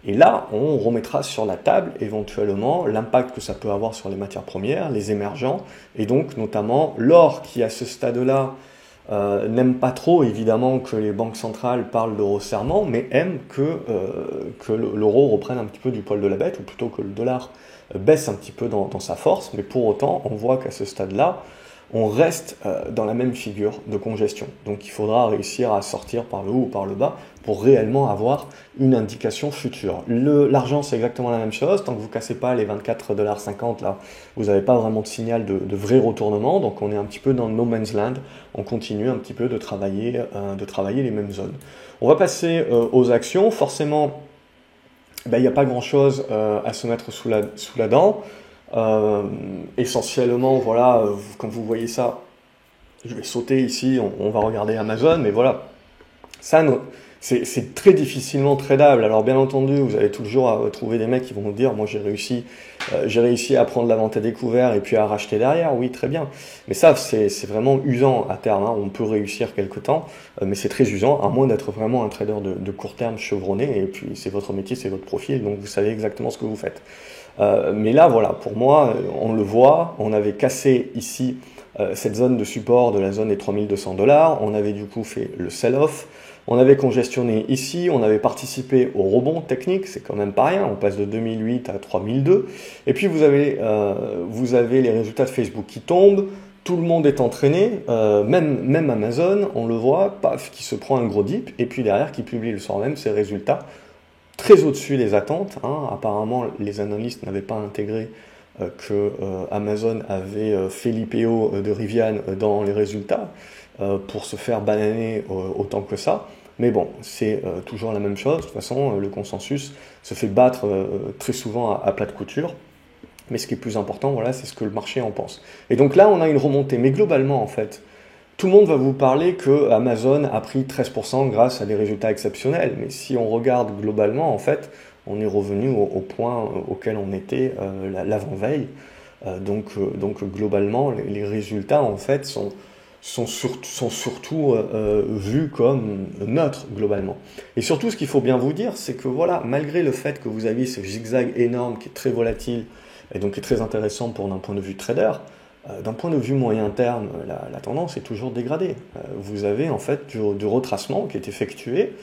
Speaker 1: Et là, on remettra sur la table éventuellement l'impact que ça peut avoir sur les matières premières, les émergents, et donc notamment l'or qui, à ce stade-là, n'aime pas trop évidemment que les banques centrales parlent de resserrement, mais aime que l'euro reprenne un petit peu du poil de la bête, ou plutôt que le dollar baisse un petit peu dans sa force, mais pour autant, on voit qu'à ce stade-là, on reste dans la même figure de congestion. Donc il faudra réussir à sortir par le haut ou par le bas pour réellement avoir une indication future. L'argent, c'est exactement la même chose. Tant que vous ne cassez pas les 24,50 $, là, vous n'avez pas vraiment de signal de vrai retournement. Donc on est un petit peu dans no man's land. On continue un petit peu de travailler les mêmes zones. On va passer aux actions. Forcément, il n'y a pas grand-chose à se mettre sous la dent. Essentiellement, voilà, quand vous voyez ça, je vais sauter ici, on va regarder Amazon, mais voilà, ça, c'est très difficilement tradable. Alors bien entendu, vous allez toujours trouver des mecs qui vont vous dire, moi j'ai réussi à prendre la vente à découvert et puis à racheter derrière, oui, très bien. Mais ça, c'est vraiment usant à terme, hein. On peut réussir quelque temps, mais c'est très usant, à moins d'être vraiment un trader de court terme chevronné, et puis c'est votre métier, c'est votre profil, donc vous savez exactement ce que vous faites. Mais là, voilà, pour moi, on le voit, on avait cassé ici cette zone de support de la zone des 3200 $, on avait du coup fait le sell-off, on avait congestionné ici, on avait participé au rebond technique, c'est quand même pas rien, on passe de 2008 à 3002, et puis vous avez les résultats de Facebook qui tombent, tout le monde est entraîné, même Amazon, on le voit, paf, qui se prend un gros dip, et puis derrière qui publie le soir même ses résultats, très au-dessus des attentes, hein. Apparemment, les analystes n'avaient pas intégré que Amazon avait fait l'IPO de Rivian dans les résultats pour se faire bananer autant que ça. Mais bon, c'est toujours la même chose. De toute façon, le consensus se fait battre très souvent à plat de couture. Mais ce qui est plus important, voilà, c'est ce que le marché en pense. Et donc là, on a une remontée. Mais globalement, en fait, tout le monde va vous parler que Amazon a pris 13% grâce à des résultats exceptionnels. Mais si on regarde globalement, en fait, on est revenu au point auquel on était l'avant-veille. Donc globalement, les résultats, en fait, sont surtout vus comme neutres, globalement. Et surtout, ce qu'il faut bien vous dire, c'est que voilà, malgré le fait que vous aviez ce zigzag énorme qui est très volatile, et donc qui est très intéressant pour d'un point de vue trader, d'un point de vue moyen terme, la tendance est toujours dégradée. Vous avez en fait du retracement qui est effectué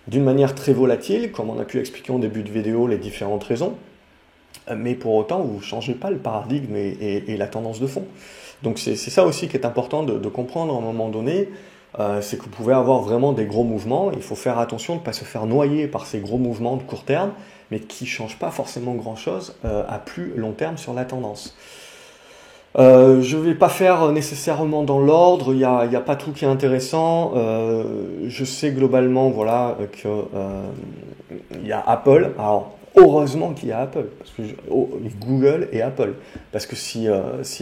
Speaker 1: d'une manière très volatile, comme on a pu expliquer en début de vidéo les différentes raisons, mais pour autant vous ne changez pas le paradigme et la tendance de fond. Donc c'est ça aussi qui est important de comprendre à un moment donné, c'est que vous pouvez avoir vraiment des gros mouvements, il faut faire attention de ne pas se faire noyer par ces gros mouvements de court terme, mais qui ne changent pas forcément grand-chose à plus long terme sur la tendance. Je ne vais pas faire nécessairement dans l'ordre, il n'y a pas tout qui est intéressant. Je sais globalement voilà, qu'il y a Apple. Alors, heureusement qu'il y a Apple, parce que Google et Apple. Parce que si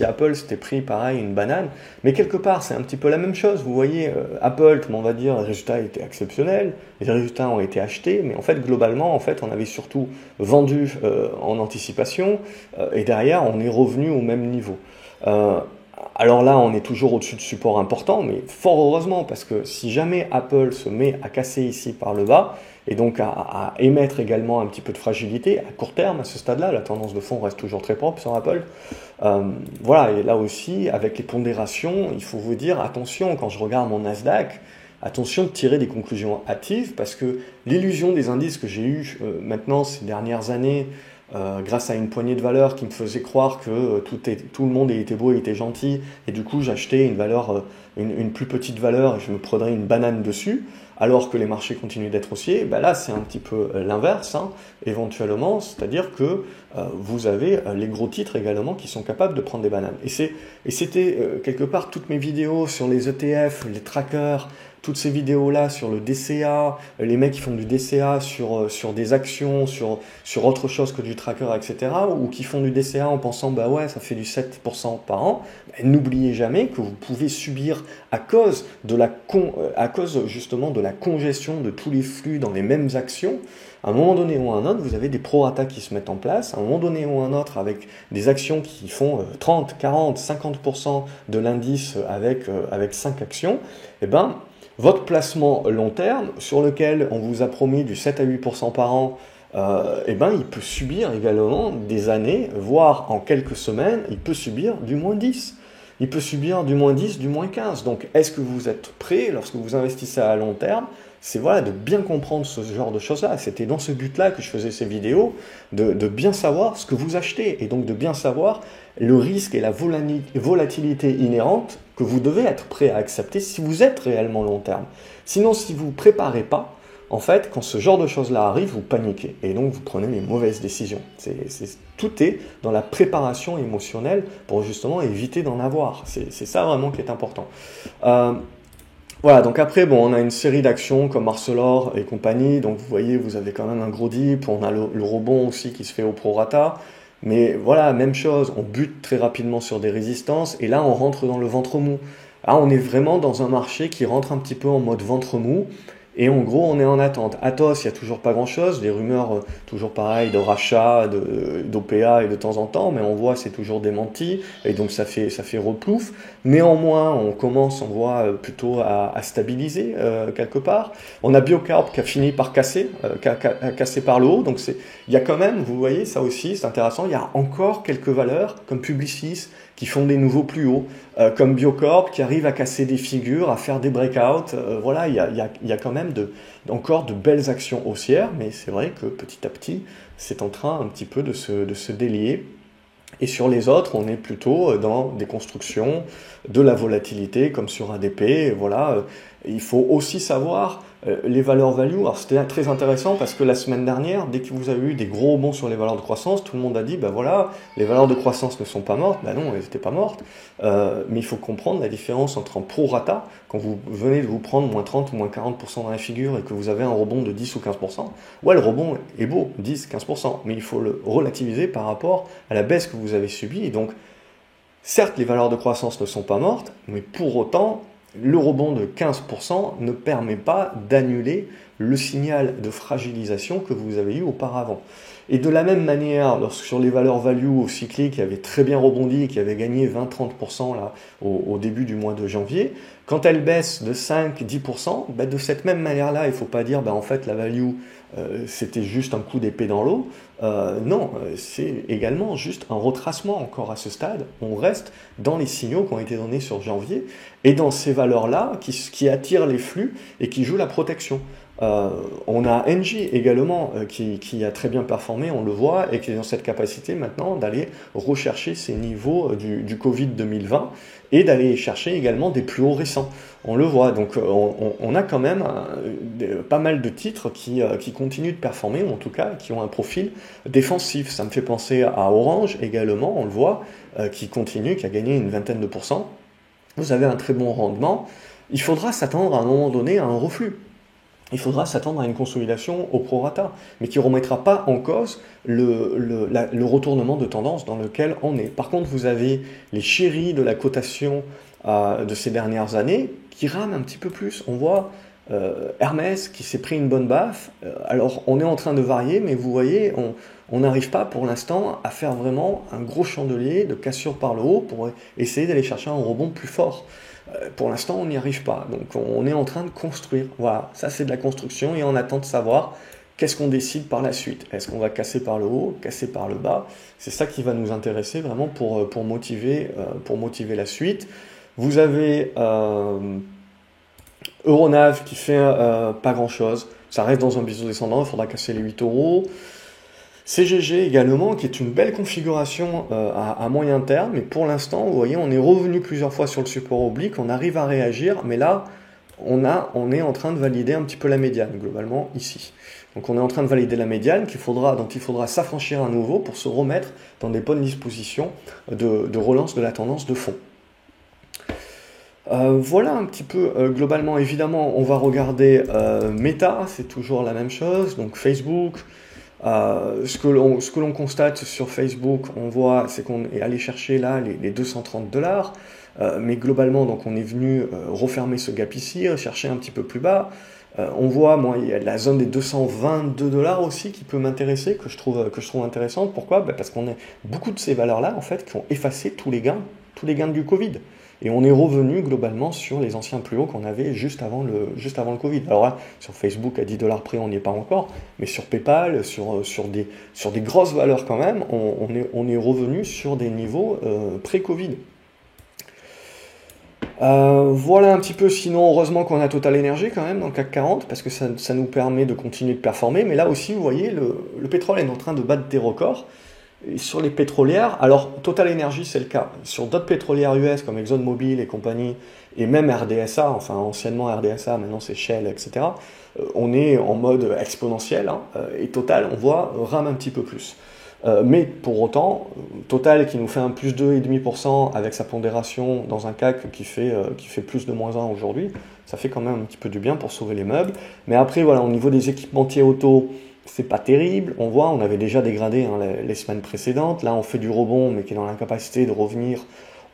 Speaker 1: Apple s'était pris pareil une banane, mais quelque part c'est un petit peu la même chose. Vous voyez, Apple, comment on va dire, les résultats étaient exceptionnels, les résultats ont été achetés, mais en fait globalement, en fait, on avait surtout vendu en anticipation, et derrière on est revenu au même niveau. Alors là, on est toujours au-dessus de supports importants, mais fort heureusement, parce que si jamais Apple se met à casser ici par le bas, et donc à émettre également un petit peu de fragilité, à court terme, à ce stade-là, la tendance de fond reste toujours très propre sur Apple. Voilà, et là aussi, avec les pondérations, il faut vous dire, attention, quand je regarde mon Nasdaq, attention de tirer des conclusions hâtives, parce que l'illusion des indices que j'ai eu maintenant ces dernières années, grâce à une poignée de valeurs qui me faisait croire que tout le monde était beau et était gentil, et du coup j'achetais une valeur, une plus petite valeur et je me prenais une banane dessus, alors que les marchés continuent d'être haussiers. Ben là c'est un petit peu l'inverse, hein, éventuellement, c'est-à-dire que vous avez les gros titres également qui sont capables de prendre des bananes. Et c'était quelque part toutes mes vidéos sur les ETF, les trackers, toutes ces vidéos-là sur le DCA, les mecs qui font du DCA sur des actions, sur autre chose que du tracker, etc., ou qui font du DCA en pensant, bah ouais, ça fait du 7% par an, n'oubliez jamais que vous pouvez subir, à cause justement de la congestion de tous les flux dans les mêmes actions, à un moment donné ou à un autre, vous avez des prorata qui se mettent en place, à un moment donné ou à un autre, avec des actions qui font 30, 40, 50% de l'indice avec 5 actions, et ben, votre placement long terme, sur lequel on vous a promis du 7 à 8% par an, eh ben, il peut subir également des années, voire en quelques semaines, il peut subir du moins 10. Il peut subir du moins 10, du moins 15. Donc, est-ce que vous êtes prêt, lorsque vous investissez à long terme, c'est voilà, de bien comprendre ce genre de choses-là. C'était dans ce but-là que je faisais ces vidéos, de bien savoir ce que vous achetez, et donc de bien savoir le risque et la volatilité inhérente que vous devez être prêt à accepter si vous êtes réellement long terme. Sinon, si vous ne préparez pas, en fait, quand ce genre de choses-là arrive, vous paniquez et donc vous prenez les mauvaises décisions. Tout est dans la préparation émotionnelle pour justement éviter d'en avoir. C'est ça vraiment qui est important. Voilà, donc après, bon, on a une série d'actions comme Arcelor et compagnie. Donc vous voyez, vous avez quand même un gros dip. On a le rebond aussi qui se fait au prorata. Mais voilà, même chose, on bute très rapidement sur des résistances et là on rentre dans le ventre mou. Là on est vraiment dans un marché qui rentre un petit peu en mode ventre mou et en gros on est en attente. Atos, il n'y a toujours pas grand chose, des rumeurs toujours pareil de rachat, d'OPA et de temps en temps, mais on voit c'est toujours démenti et donc ça fait replouf. Néanmoins on voit plutôt à stabiliser quelque part. On a Biocarb qui a fini par casser, cassé par le haut, donc il y a quand même, vous voyez, ça aussi, c'est intéressant, il y a encore quelques valeurs, comme Publicis, qui font des nouveaux plus hauts, comme Biocorp, qui arrive à casser des figures, à faire des breakouts. Voilà, il y a quand même encore de belles actions haussières, mais c'est vrai que petit à petit, c'est en train un petit peu de se délier. Et sur les autres, on est plutôt dans des constructions, de la volatilité, comme sur ADP. Voilà, il faut aussi savoir les valeurs value. Alors c'était très intéressant parce que la semaine dernière, dès que vous avez eu des gros bons sur les valeurs de croissance, tout le monde a dit, ben voilà, les valeurs de croissance ne sont pas mortes. Ben non, elles n'étaient pas mortes. Mais il faut comprendre la différence entre un pro-rata, quand vous venez de vous prendre moins 30 ou moins 40% dans la figure et que vous avez un rebond de 10 ou 15%. Ouais, le rebond est beau, 10, 15%, mais il faut le relativiser par rapport à la baisse que vous avez subie. Et donc, certes, les valeurs de croissance ne sont pas mortes, mais pour autant, le rebond de 15% ne permet pas d'annuler le signal de fragilisation que vous avez eu auparavant. Et de la même manière, sur les valeurs value au cyclique qui avaient très bien rebondi et qui avaient gagné 20-30% là, au début du mois de janvier, quand elles baissent de 5-10%, ben de cette même manière-là, il ne faut pas dire ben en fait la value c'était juste un coup d'épée dans l'eau. Non, c'est également juste un retracement encore à ce stade. On reste dans les signaux qui ont été donnés sur janvier et dans ces valeurs-là qui attirent les flux et qui jouent la protection. On a Engie également qui a très bien performé, on le voit, et qui est dans cette capacité maintenant d'aller rechercher ces niveaux du Covid 2020 et d'aller chercher également des plus hauts récents. On le voit, donc on a quand même pas mal de titres qui continuent de performer, ou en tout cas qui ont un profil défensif. Ça me fait penser à Orange également, on le voit, qui continue, qui a gagné une vingtaine de pourcents. Vous avez un très bon rendement. Il faudra s'attendre à un moment donné à un reflux. Il faudra s'attendre à une consolidation au prorata, mais qui ne remettra pas en cause le retournement de tendance dans lequel on est. Par contre, vous avez les chéris de la cotation de ces dernières années qui rament un petit peu plus. On voit Hermès qui s'est pris une bonne baffe. Alors, on est en train de varier, mais vous voyez, on n'arrive pas pour l'instant à faire vraiment un gros chandelier de cassure par le haut pour essayer d'aller chercher un rebond plus fort. Pour l'instant, on n'y arrive pas. Donc, on est en train de construire. Voilà, ça c'est de la construction et on attend de savoir qu'est-ce qu'on décide par la suite. Est-ce qu'on va casser par le haut, casser par le bas? C'est ça qui va nous intéresser vraiment pour motiver la suite. Vous avez Euronav qui fait pas grand-chose. Ça reste dans un biseau descendant, il faudra casser les 8 euros. CGG également, qui est une belle configuration à moyen terme, mais pour l'instant, vous voyez, on est revenu plusieurs fois sur le support oblique, on arrive à réagir, mais là, on est en train de valider un petit peu la médiane, globalement, ici. Donc on est en train de valider la médiane dont il faudra s'affranchir à nouveau pour se remettre dans des bonnes dispositions de relance de la tendance de fond. Voilà un petit peu globalement, évidemment, on va regarder Meta, c'est toujours la même chose, donc Facebook. Ce que l'on constate sur Facebook, on voit, c'est qu'on est allé chercher là les 230 $, mais globalement, donc on est venu refermer ce gap ici, chercher un petit peu plus bas. On voit, moi, il y a la zone des 222 $ aussi qui peut m'intéresser, que je trouve intéressante. Pourquoi? Parce qu'on a beaucoup de ces valeurs-là, en fait, qui ont effacé tous les gains du Covid. Et on est revenu globalement sur les anciens plus hauts qu'on avait juste avant le Covid. Alors là, sur Facebook, à 10 $ près, on n'y est pas encore, mais sur PayPal, sur des grosses valeurs quand même, on est revenu sur des niveaux pré-Covid. Voilà un petit peu, sinon heureusement qu'on a Total Energy quand même dans le CAC 40, parce que ça nous permet de continuer de performer, mais là aussi, vous voyez, le pétrole est en train de battre des records. Et sur les pétrolières, alors Total Energy c'est le cas, sur d'autres pétrolières US comme ExxonMobil et compagnie, et même RDSA, enfin anciennement RDSA, maintenant c'est Shell, etc., on est en mode exponentiel, hein, et Total, on voit, rame un petit peu plus. Mais pour autant, Total qui nous fait un plus 2,5% avec sa pondération dans un CAC qui fait plus de -1 aujourd'hui, ça fait quand même un petit peu du bien pour sauver les meubles. Mais après, voilà, au niveau des équipementiers auto, c'est pas terrible. On voit, on avait déjà dégradé hein, les semaines précédentes. Là, on fait du rebond, mais qui est dans l'incapacité de revenir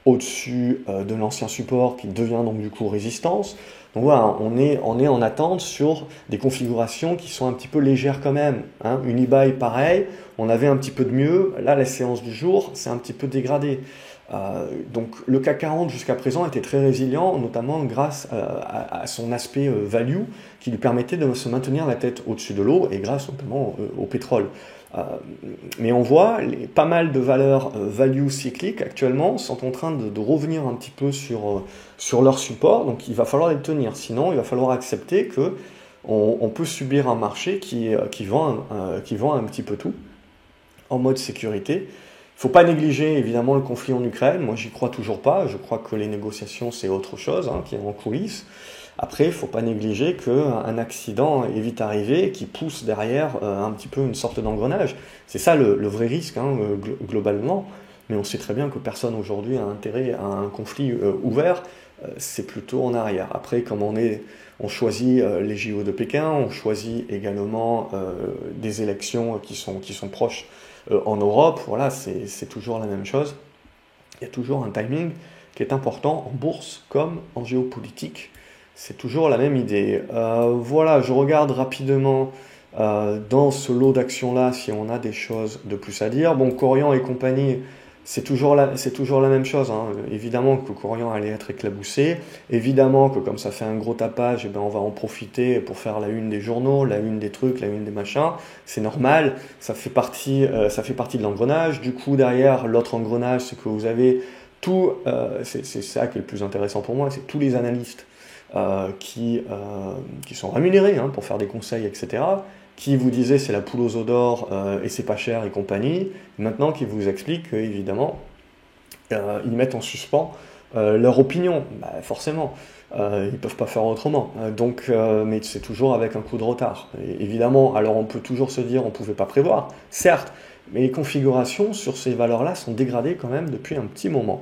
Speaker 1: au-dessus de l'ancien support qui devient donc du coup résistance. Donc voilà, on est en attente sur des configurations qui sont un petit peu légères quand même. Hein. Unibail, pareil, on avait un petit peu de mieux. Là, la séance du jour, c'est un petit peu dégradé. Donc le CAC 40 jusqu'à présent était très résilient, notamment grâce à son aspect value qui lui permettait de se maintenir la tête au-dessus de l'eau et grâce notamment au pétrole. Mais on voit pas mal de valeurs value cycliques actuellement sont en train de revenir un petit peu sur leur support, donc il va falloir les tenir, sinon il va falloir accepter que on peut subir un marché qui vend un petit peu tout en mode sécurité. Il ne faut pas négliger évidemment le conflit en Ukraine, moi j'y crois toujours pas, je crois que les négociations c'est autre chose hein, qui est en coulisses. Après, il ne faut pas négliger qu'un accident est vite arrivé qui pousse derrière un petit peu une sorte d'engrenage. C'est ça le vrai risque hein, globalement, mais on sait très bien que personne aujourd'hui a intérêt à un conflit ouvert, c'est plutôt en arrière. Après, comme on choisit les JO de Pékin, on choisit également des élections qui sont proches en Europe, voilà, c'est toujours la même chose. Il y a toujours un timing qui est important en bourse comme en géopolitique. C'est toujours la même idée. Voilà, je regarde rapidement dans ce lot d'actions-là si on a des choses de plus à dire. Bon, Korian et compagnie, c'est toujours la même chose. Hein. Évidemment que Korian allait être éclabousé. Évidemment que comme ça fait un gros tapage, eh ben, on va en profiter pour faire la une des journaux, la une des trucs, la une des machins. C'est normal, ça fait partie de l'engrenage. Du coup, derrière, l'autre engrenage, c'est que vous avez tout, c'est ça qui est le plus intéressant pour moi, c'est tous les analystes qui sont rémunérés hein, pour faire des conseils, etc., qui vous disaient c'est la poule aux œufs d'or et c'est pas cher et compagnie, maintenant qui vous expliquent qu'évidemment, ils mettent en suspens leur opinion, bah, forcément, ils peuvent pas faire autrement, mais c'est toujours avec un coup de retard. Et évidemment, alors on peut toujours se dire on pouvait pas prévoir, certes, mais les configurations sur ces valeurs-là sont dégradées quand même depuis un petit moment.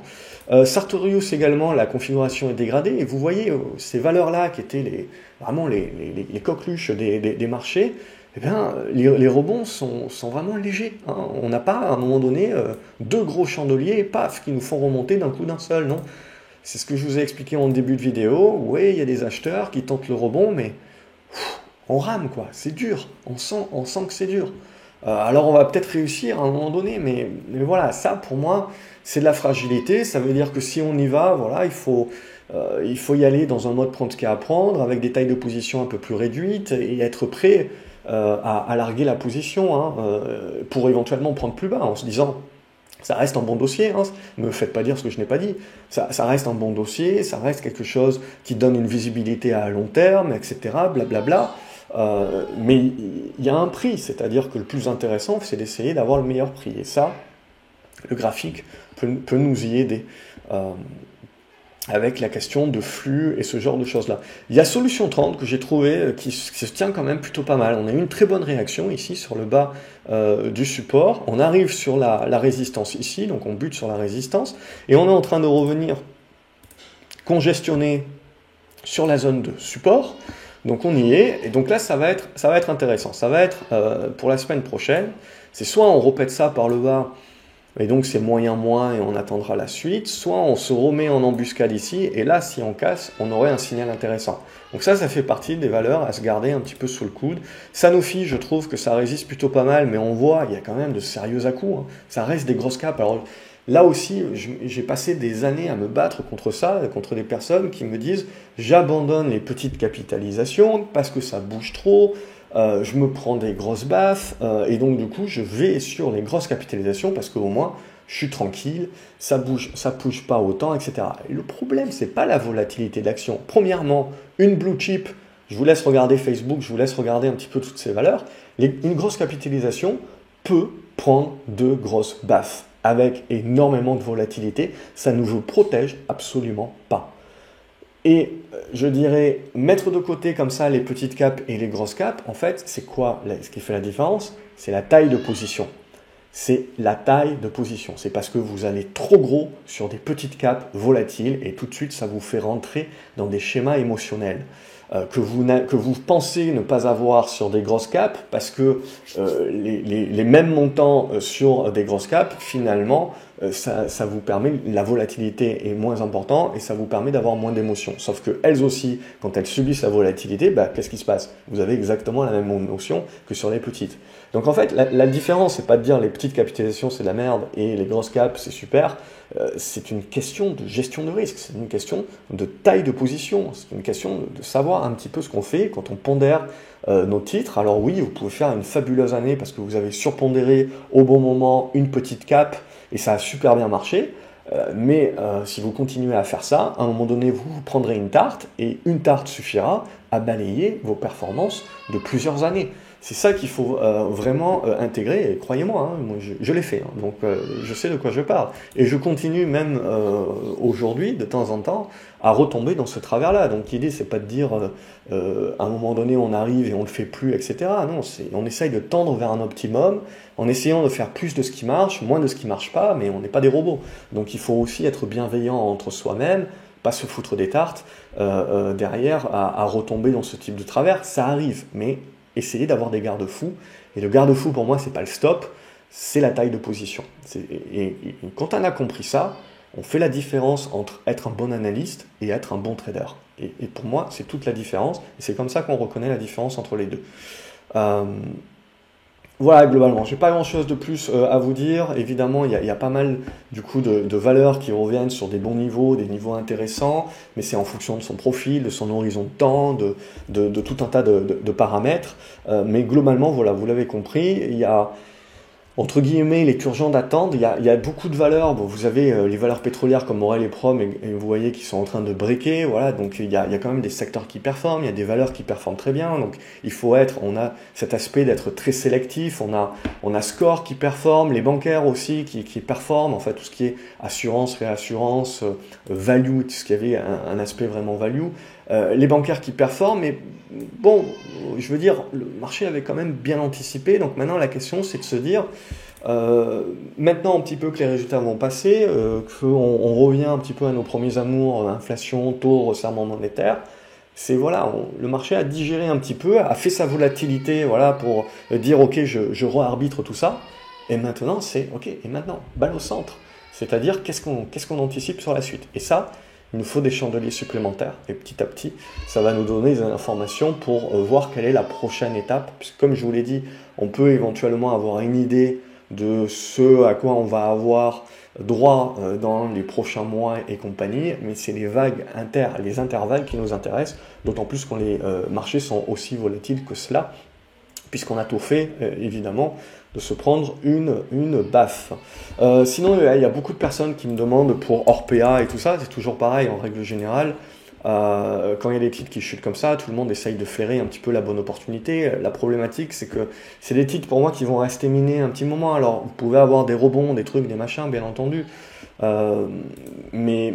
Speaker 1: Sartorius également, la configuration est dégradée, et vous voyez ces valeurs-là qui étaient vraiment les coqueluches des marchés, eh bien, les rebonds sont vraiment légers. Hein. On n'a pas à un moment donné deux gros chandeliers, paf, qui nous font remonter d'un coup d'un seul, non. C'est ce que je vous ai expliqué en début de vidéo. Oui, il y a des acheteurs qui tentent le rebond, mais on rame, quoi. C'est dur. On sent que c'est dur. Alors on va peut-être réussir à un moment donné, mais voilà, ça pour moi, c'est de la fragilité. Ça veut dire que si on y va, voilà, il faut y aller dans un mode prendre ce qu'il y a à prendre, avec des tailles de position un peu plus réduites, et être prêt à larguer la position hein, pour éventuellement prendre plus bas, en se disant ça reste un bon dossier, hein, ne me faites pas dire ce que je n'ai pas dit, ça reste un bon dossier, ça reste quelque chose qui donne une visibilité à long terme, etc., blablabla. Mais il y a un prix, c'est-à-dire que le plus intéressant, c'est d'essayer d'avoir le meilleur prix. Et ça, le graphique peut nous y aider. Avec la question de flux et ce genre de choses-là. Il y a Solution 30 que j'ai trouvé qui se tient quand même plutôt pas mal. On a eu une très bonne réaction ici sur le bas du support. On arrive sur la résistance ici, donc on bute sur la résistance. Et on est en train de revenir congestionner sur la zone de support. Donc on y est. Et donc là, ça va être intéressant. Ça va être pour la semaine prochaine. C'est soit on répète ça par le bas, et donc c'est moyen et on attendra la suite, soit on se remet en embuscade ici, et là si on casse, on aurait un signal intéressant. Donc ça fait partie des valeurs à se garder un petit peu sous le coude. Sanofi, je trouve que ça résiste plutôt pas mal, mais on voit, il y a quand même de sérieux à-coups, hein. Ça reste des grosses capes. Alors là aussi, j'ai passé des années à me battre contre ça, contre des personnes qui me disent « j'abandonne les petites capitalisations parce que ça bouge trop ». Je me prends des grosses baffes et donc du coup je vais sur les grosses capitalisations parce qu'au moins je suis tranquille, ça bouge pas autant, etc. Et le problème, c'est pas la volatilité d'action. Premièrement, une blue chip, je vous laisse regarder Facebook, je vous laisse regarder un petit peu toutes ces valeurs. Une grosse capitalisation peut prendre de grosses baffes avec énormément de volatilité. Ça ne vous protège absolument pas. Et je dirais, mettre de côté comme ça les petites capes et les grosses capes, en fait, c'est quoi ce qui fait la différence? C'est la taille de position. C'est la taille de position. C'est parce que vous allez trop gros sur des petites capes volatiles et tout de suite, ça vous fait rentrer dans des schémas émotionnels que vous pensez ne pas avoir sur des grosses capes parce que les mêmes montants sur des grosses capes, finalement, ça vous permet, la volatilité est moins importante et ça vous permet d'avoir moins d'émotions. Sauf que elles aussi, quand elles subissent la volatilité, qu'est-ce qui se passe? Vous avez exactement la même émotion que sur les petites. Donc en fait, la différence, c'est pas de dire les petites capitalisations c'est de la merde et les grosses caps c'est super. C'est une question de gestion de risque, c'est une question de taille de position, c'est une question de savoir un petit peu ce qu'on fait quand on pondère nos titres. Alors oui, vous pouvez faire une fabuleuse année parce que vous avez surpondéré au bon moment une petite cap et ça a super bien marché. Mais si vous continuez à faire ça, à un moment donné, vous prendrez une tarte et une tarte suffira à balayer vos performances de plusieurs années. C'est ça qu'il faut vraiment intégrer, et croyez-moi, hein, moi je l'ai fait, hein, donc je sais de quoi je parle. Et je continue même aujourd'hui, de temps en temps, à retomber dans ce travers-là. Donc l'idée, c'est pas de dire à un moment donné on arrive et on le fait plus, etc. Non, on essaye de tendre vers un optimum, en essayant de faire plus de ce qui marche, moins de ce qui marche pas, mais on n'est pas des robots. Donc il faut aussi être bienveillant entre soi-même, pas se foutre des tartes derrière à retomber dans ce type de travers. Ça arrive, mais essayez d'avoir des garde-fous. Et le garde-fou, pour moi, c'est pas le stop, c'est la taille de position. Et quand on a compris ça, on fait la différence entre être un bon analyste et être un bon trader. Et pour moi, c'est toute la différence. Et c'est comme ça qu'on reconnaît la différence entre les deux. Voilà, globalement, j'ai pas grand-chose de plus à vous dire. Évidemment, il y a pas mal du coup de valeurs qui reviennent sur des bons niveaux, des niveaux intéressants, mais c'est en fonction de son profil, de son horizon de temps, de tout un tas de paramètres. Mais globalement, voilà, vous l'avez compris, il y a entre guillemets, il est urgent d'attendre. Il y a beaucoup de valeurs. Bon, vous avez les valeurs pétrolières comme Morel et Prom, et vous voyez qu'ils sont en train de breaker. Voilà, donc il y a quand même des secteurs qui performent. Il y a des valeurs qui performent très bien. Donc il faut on a cet aspect d'être très sélectif. On a Score qui performe, les bancaires aussi qui performent. En fait, tout ce qui est assurance, réassurance, value, tout ce qui avait un aspect vraiment value. Les bancaires qui performent, mais bon, je veux dire, le marché avait quand même bien anticipé, donc maintenant la question c'est de se dire, maintenant un petit peu que les résultats vont passer, qu'on revient un petit peu à nos premiers amours, inflation, taux, resserrement monétaire, c'est voilà, le marché a digéré un petit peu, a fait sa volatilité, voilà, pour dire ok, je re-arbitre tout ça, et maintenant c'est ok, et maintenant, balle au centre, c'est-à-dire qu'est-ce qu'on anticipe sur la suite, et ça, il nous faut des chandeliers supplémentaires et petit à petit, ça va nous donner des informations pour voir quelle est la prochaine étape. Puisque comme je vous l'ai dit, on peut éventuellement avoir une idée de ce à quoi on va avoir droit dans les prochains mois et compagnie, mais c'est les les intervalles qui nous intéressent, d'autant plus quand les marchés sont aussi volatiles que cela, puisqu'on a tout fait, évidemment, de se prendre une baffe. Sinon, il y a beaucoup de personnes qui me demandent pour Orpea et tout ça, c'est toujours pareil en règle générale. Quand il y a des titres qui chutent comme ça, tout le monde essaye de flairer un petit peu la bonne opportunité. La problématique, c'est que c'est des titres pour moi qui vont rester minés un petit moment. Alors, vous pouvez avoir des rebonds, des trucs, des machins, bien entendu. Mais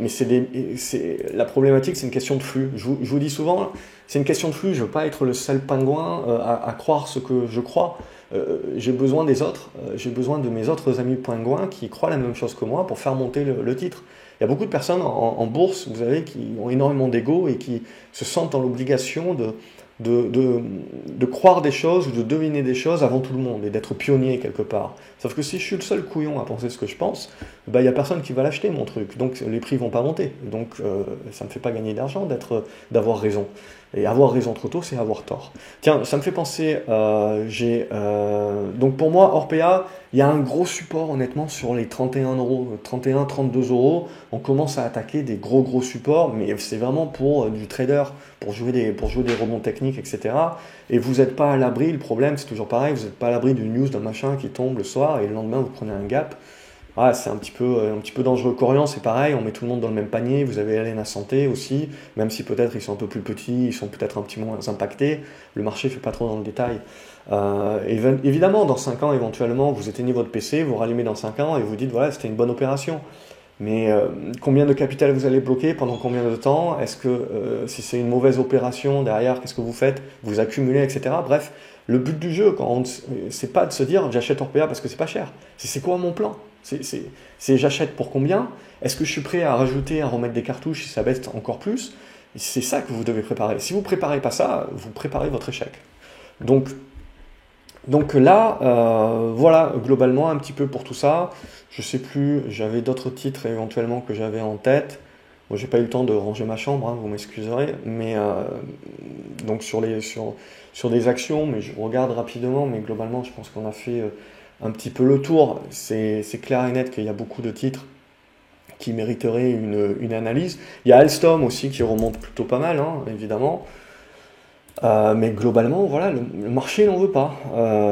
Speaker 1: la problématique, c'est une question de flux. Je vous dis souvent, c'est une question de flux. Je veux pas être le seul pingouin à croire ce que je crois. J'ai besoin des autres. J'ai besoin de mes autres amis pingouins qui croient la même chose que moi pour faire monter le titre. Il y a beaucoup de personnes en bourse, vous savez, qui ont énormément d'ego et qui se sentent dans l'obligation de croire des choses ou de deviner des choses avant tout le monde et d'être pionnier quelque part. Sauf que si je suis le seul couillon à penser ce que je pense, il n'y a personne qui va l'acheter mon truc, donc les prix vont pas monter. Donc ça ne me fait pas gagner d'argent d'avoir raison. Et avoir raison trop tôt, c'est avoir tort. Tiens, ça me fait penser, donc pour moi, Orpea, il y a un gros support honnêtement sur les 31 euros, 31, 32 euros. On commence à attaquer des gros supports, mais c'est vraiment pour du trader, pour jouer des rebonds techniques, etc. Et vous n'êtes pas à l'abri, le problème c'est toujours pareil, vous n'êtes pas à l'abri d'une news d'un machin qui tombe le soir et le lendemain vous prenez un gap. Ah, c'est un petit peu dangereux. Corian, c'est pareil, on met tout le monde dans le même panier. Vous avez Alena Santé aussi, même si peut-être ils sont un peu plus petits, ils sont peut-être un petit moins impactés. Le marché ne fait pas trop dans le détail. Évidemment, dans 5 ans, éventuellement, vous éteignez votre PC, vous rallumez dans 5 ans et vous dites, voilà, c'était une bonne opération. Mais combien de capital vous allez bloquer, pendant combien de temps? Est-ce que si c'est une mauvaise opération derrière, qu'est-ce que vous faites? Vous accumulez, etc. Bref, le but du jeu, c'est pas de se dire j'achète Orpea parce que c'est pas cher. C'est quoi mon plan? C'est j'achète pour combien? Est-ce que je suis prêt à rajouter, à remettre des cartouches si ça baisse encore plus? C'est ça que vous devez préparer. Si vous ne préparez pas ça, vous préparez votre échec. Donc là, voilà, globalement, un petit peu pour tout ça. Je sais plus, j'avais d'autres titres éventuellement que j'avais en tête. Bon, j'ai pas eu le temps de ranger ma chambre, hein, vous m'excuserez. Mais donc sur des actions, mais je regarde rapidement, mais globalement, je pense qu'on a fait un petit peu le tour. C'est clair et net qu'il y a beaucoup de titres qui mériteraient une analyse. Il y a Alstom aussi qui remonte plutôt pas mal, hein, évidemment. Mais globalement, voilà, le marché n'en veut pas.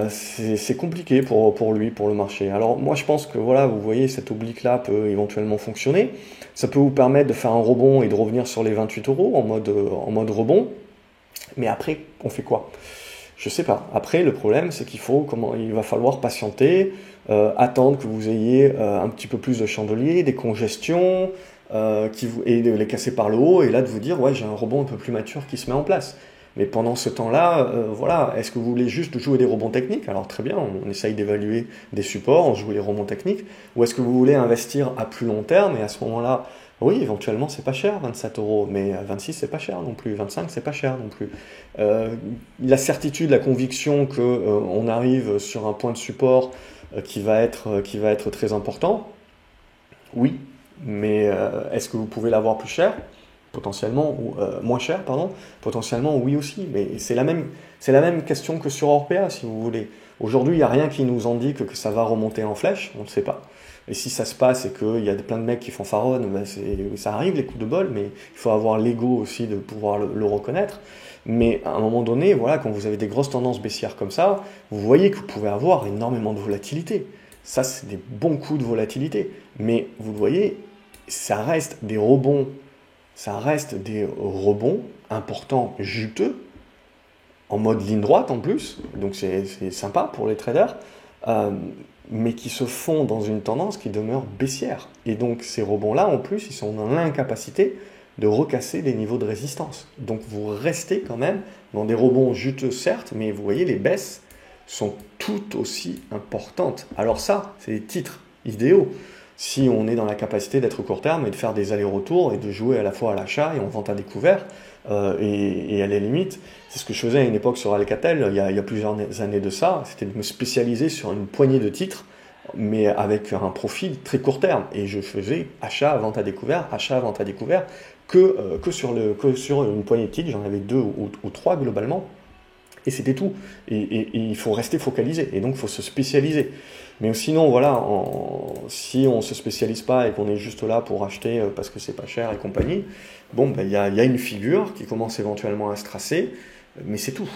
Speaker 1: C'est compliqué pour lui, pour le marché. Alors moi, je pense que voilà, vous voyez, cette oblique-là peut éventuellement fonctionner. Ça peut vous permettre de faire un rebond et de revenir sur les 28 euros en mode rebond. Mais après, on fait quoi? Je sais pas. Après, le problème, c'est il va falloir patienter, attendre que vous ayez un petit peu plus de chandeliers, des congestions, et de les casser par le haut, et là de vous dire, ouais, j'ai un rebond un peu plus mature qui se met en place. Mais pendant ce temps-là, voilà, est-ce que vous voulez juste jouer des rebonds techniques? Alors très bien, on essaye d'évaluer des supports, on joue les rebonds techniques. Ou est-ce que vous voulez investir à plus long terme? Et à ce moment-là, oui, éventuellement, c'est pas cher, 27 euros, mais 26, c'est pas cher non plus, 25, c'est pas cher non plus. La certitude, la conviction que on arrive sur un point de support qui va être très important, oui, mais est-ce que vous pouvez l'avoir plus cher? Potentiellement, ou moins cher, pardon, potentiellement oui aussi, mais c'est la même question que sur Orpea, si vous voulez. Aujourd'hui, il n'y a rien qui nous indique que ça va remonter en flèche, on ne sait pas. Et si ça se passe et qu'il y a plein de mecs qui fanfaronnent, ben ça arrive les coups de bol, mais il faut avoir l'ego aussi de pouvoir le reconnaître. Mais à un moment donné, voilà, quand vous avez des grosses tendances baissières comme ça, vous voyez que vous pouvez avoir énormément de volatilité. Ça, c'est des bons coups de volatilité. Mais vous le voyez, ça reste des rebonds importants, juteux, en mode ligne droite en plus, donc c'est sympa pour les traders, mais qui se font dans une tendance qui demeure baissière. Et donc ces rebonds-là, en plus, ils sont dans l'incapacité de recasser les niveaux de résistance. Donc vous restez quand même dans des rebonds juteux, certes, mais vous voyez, les baisses sont tout aussi importantes. Alors ça, c'est des titres idéaux. Si on est dans la capacité d'être court terme et de faire des allers-retours et de jouer à la fois à l'achat et en vente à découvert, et à la limite, c'est ce que je faisais à une époque sur Alcatel, il y a plusieurs années de ça, c'était de me spécialiser sur une poignée de titres, mais avec un profil très court terme. Et je faisais achat, vente à découvert, achat, vente à découvert, que sur une poignée de titres, j'en avais 2 ou 3 globalement. Et c'était tout. Et il faut rester focalisé. Et donc, il faut se spécialiser. Mais sinon, voilà, si on ne se spécialise pas et qu'on est juste là pour acheter parce que c'est pas cher et compagnie, bon, ben, y a une figure qui commence éventuellement à se tracer, mais c'est tout.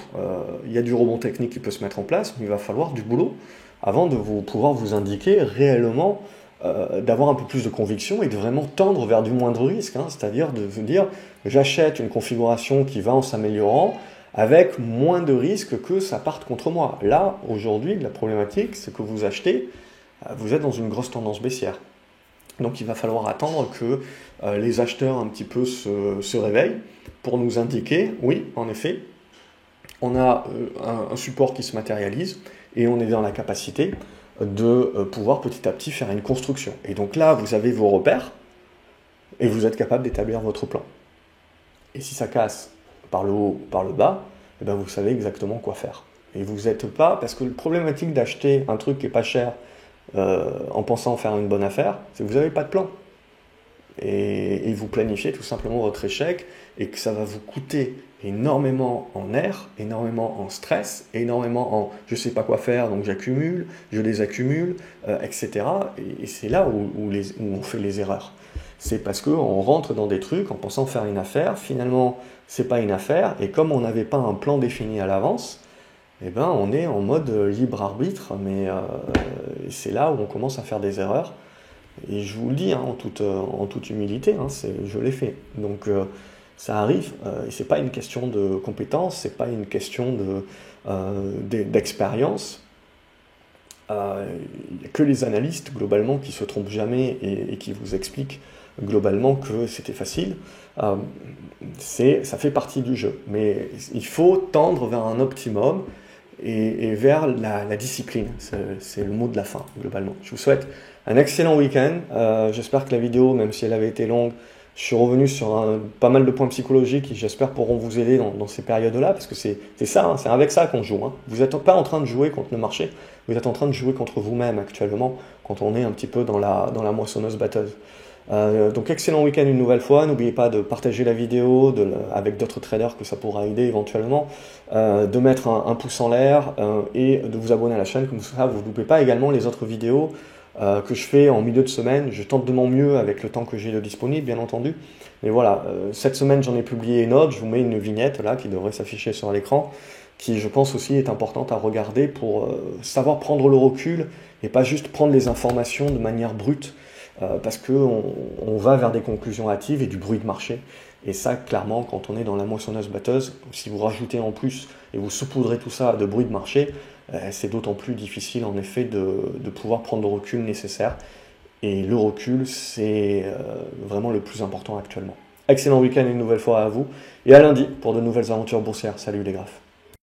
Speaker 1: Il y a du rebond technique qui peut se mettre en place, mais il va falloir du boulot avant de pouvoir vous indiquer réellement d'avoir un peu plus de conviction et de vraiment tendre vers du moindre risque, hein, c'est-à-dire de vous dire j'achète une configuration qui va en s'améliorant avec moins de risques que ça parte contre moi. Là, aujourd'hui, la problématique, c'est que vous achetez, vous êtes dans une grosse tendance baissière. Donc il va falloir attendre que les acheteurs un petit peu se réveillent pour nous indiquer, oui, en effet, on a un support qui se matérialise et on est dans la capacité de pouvoir petit à petit faire une construction. Et donc là, vous avez vos repères et vous êtes capable d'établir votre plan. Et si ça casse par le haut ou par le bas, eh bien vous savez exactement quoi faire. Et vous n'êtes pas, parce que le problématique d'acheter un truc qui n'est pas cher en pensant faire une bonne affaire, c'est que vous n'avez pas de plan. Et vous planifiez tout simplement votre échec et que ça va vous coûter énormément en nerfs, énormément en stress, énormément en je ne sais pas quoi faire donc j'accumule, je les accumule, etc. Et c'est là où on fait les erreurs. C'est parce qu'on rentre dans des trucs en pensant faire une affaire, finalement c'est pas une affaire et comme on n'avait pas un plan défini à l'avance, eh ben, on est en mode libre arbitre, mais c'est là où on commence à faire des erreurs. Et je vous le dis hein, en toute humilité, hein, je l'ai fait. Donc ça arrive, et c'est pas une question de compétence, c'est pas une question d'expérience. Il n'y a que les analystes globalement qui se trompent jamais et qui vous expliquent globalement que c'était facile. Ça fait partie du jeu, mais il faut tendre vers un optimum et vers la discipline. C'est le mot de la fin, globalement. Je vous souhaite un excellent week-end. J'espère que la vidéo, même si elle avait été longue, je suis revenu sur pas mal de points psychologiques qui, j'espère, pourront vous aider dans ces périodes-là, parce que c'est ça, hein, c'est avec ça qu'on joue. Hein. Vous n'êtes pas en train de jouer contre le marché, vous êtes en train de jouer contre vous-même actuellement, quand on est un petit peu dans la moissonneuse batteuse. Donc excellent week-end une nouvelle fois, n'oubliez pas de partager la vidéo avec d'autres traders que ça pourra aider éventuellement, de mettre un pouce en l'air et de vous abonner à la chaîne, comme ça vous ne loupez pas également les autres vidéos que je fais en milieu de semaine. Je tente de mon mieux avec le temps que j'ai de disponible bien entendu, mais voilà, cette semaine j'en ai publié une autre, je vous mets une vignette là qui devrait s'afficher sur l'écran, qui je pense aussi est importante à regarder pour savoir prendre le recul et pas juste prendre les informations de manière brute, parce qu'on va vers des conclusions hâtives et du bruit de marché. Et ça, clairement, quand on est dans la moissonneuse batteuse, si vous rajoutez en plus et vous saupoudrez tout ça de bruit de marché, c'est d'autant plus difficile en effet de pouvoir prendre le recul nécessaire. Et le recul, c'est vraiment le plus important actuellement. Excellent week-end une nouvelle fois à vous. Et à lundi pour de nouvelles aventures boursières. Salut les graphes.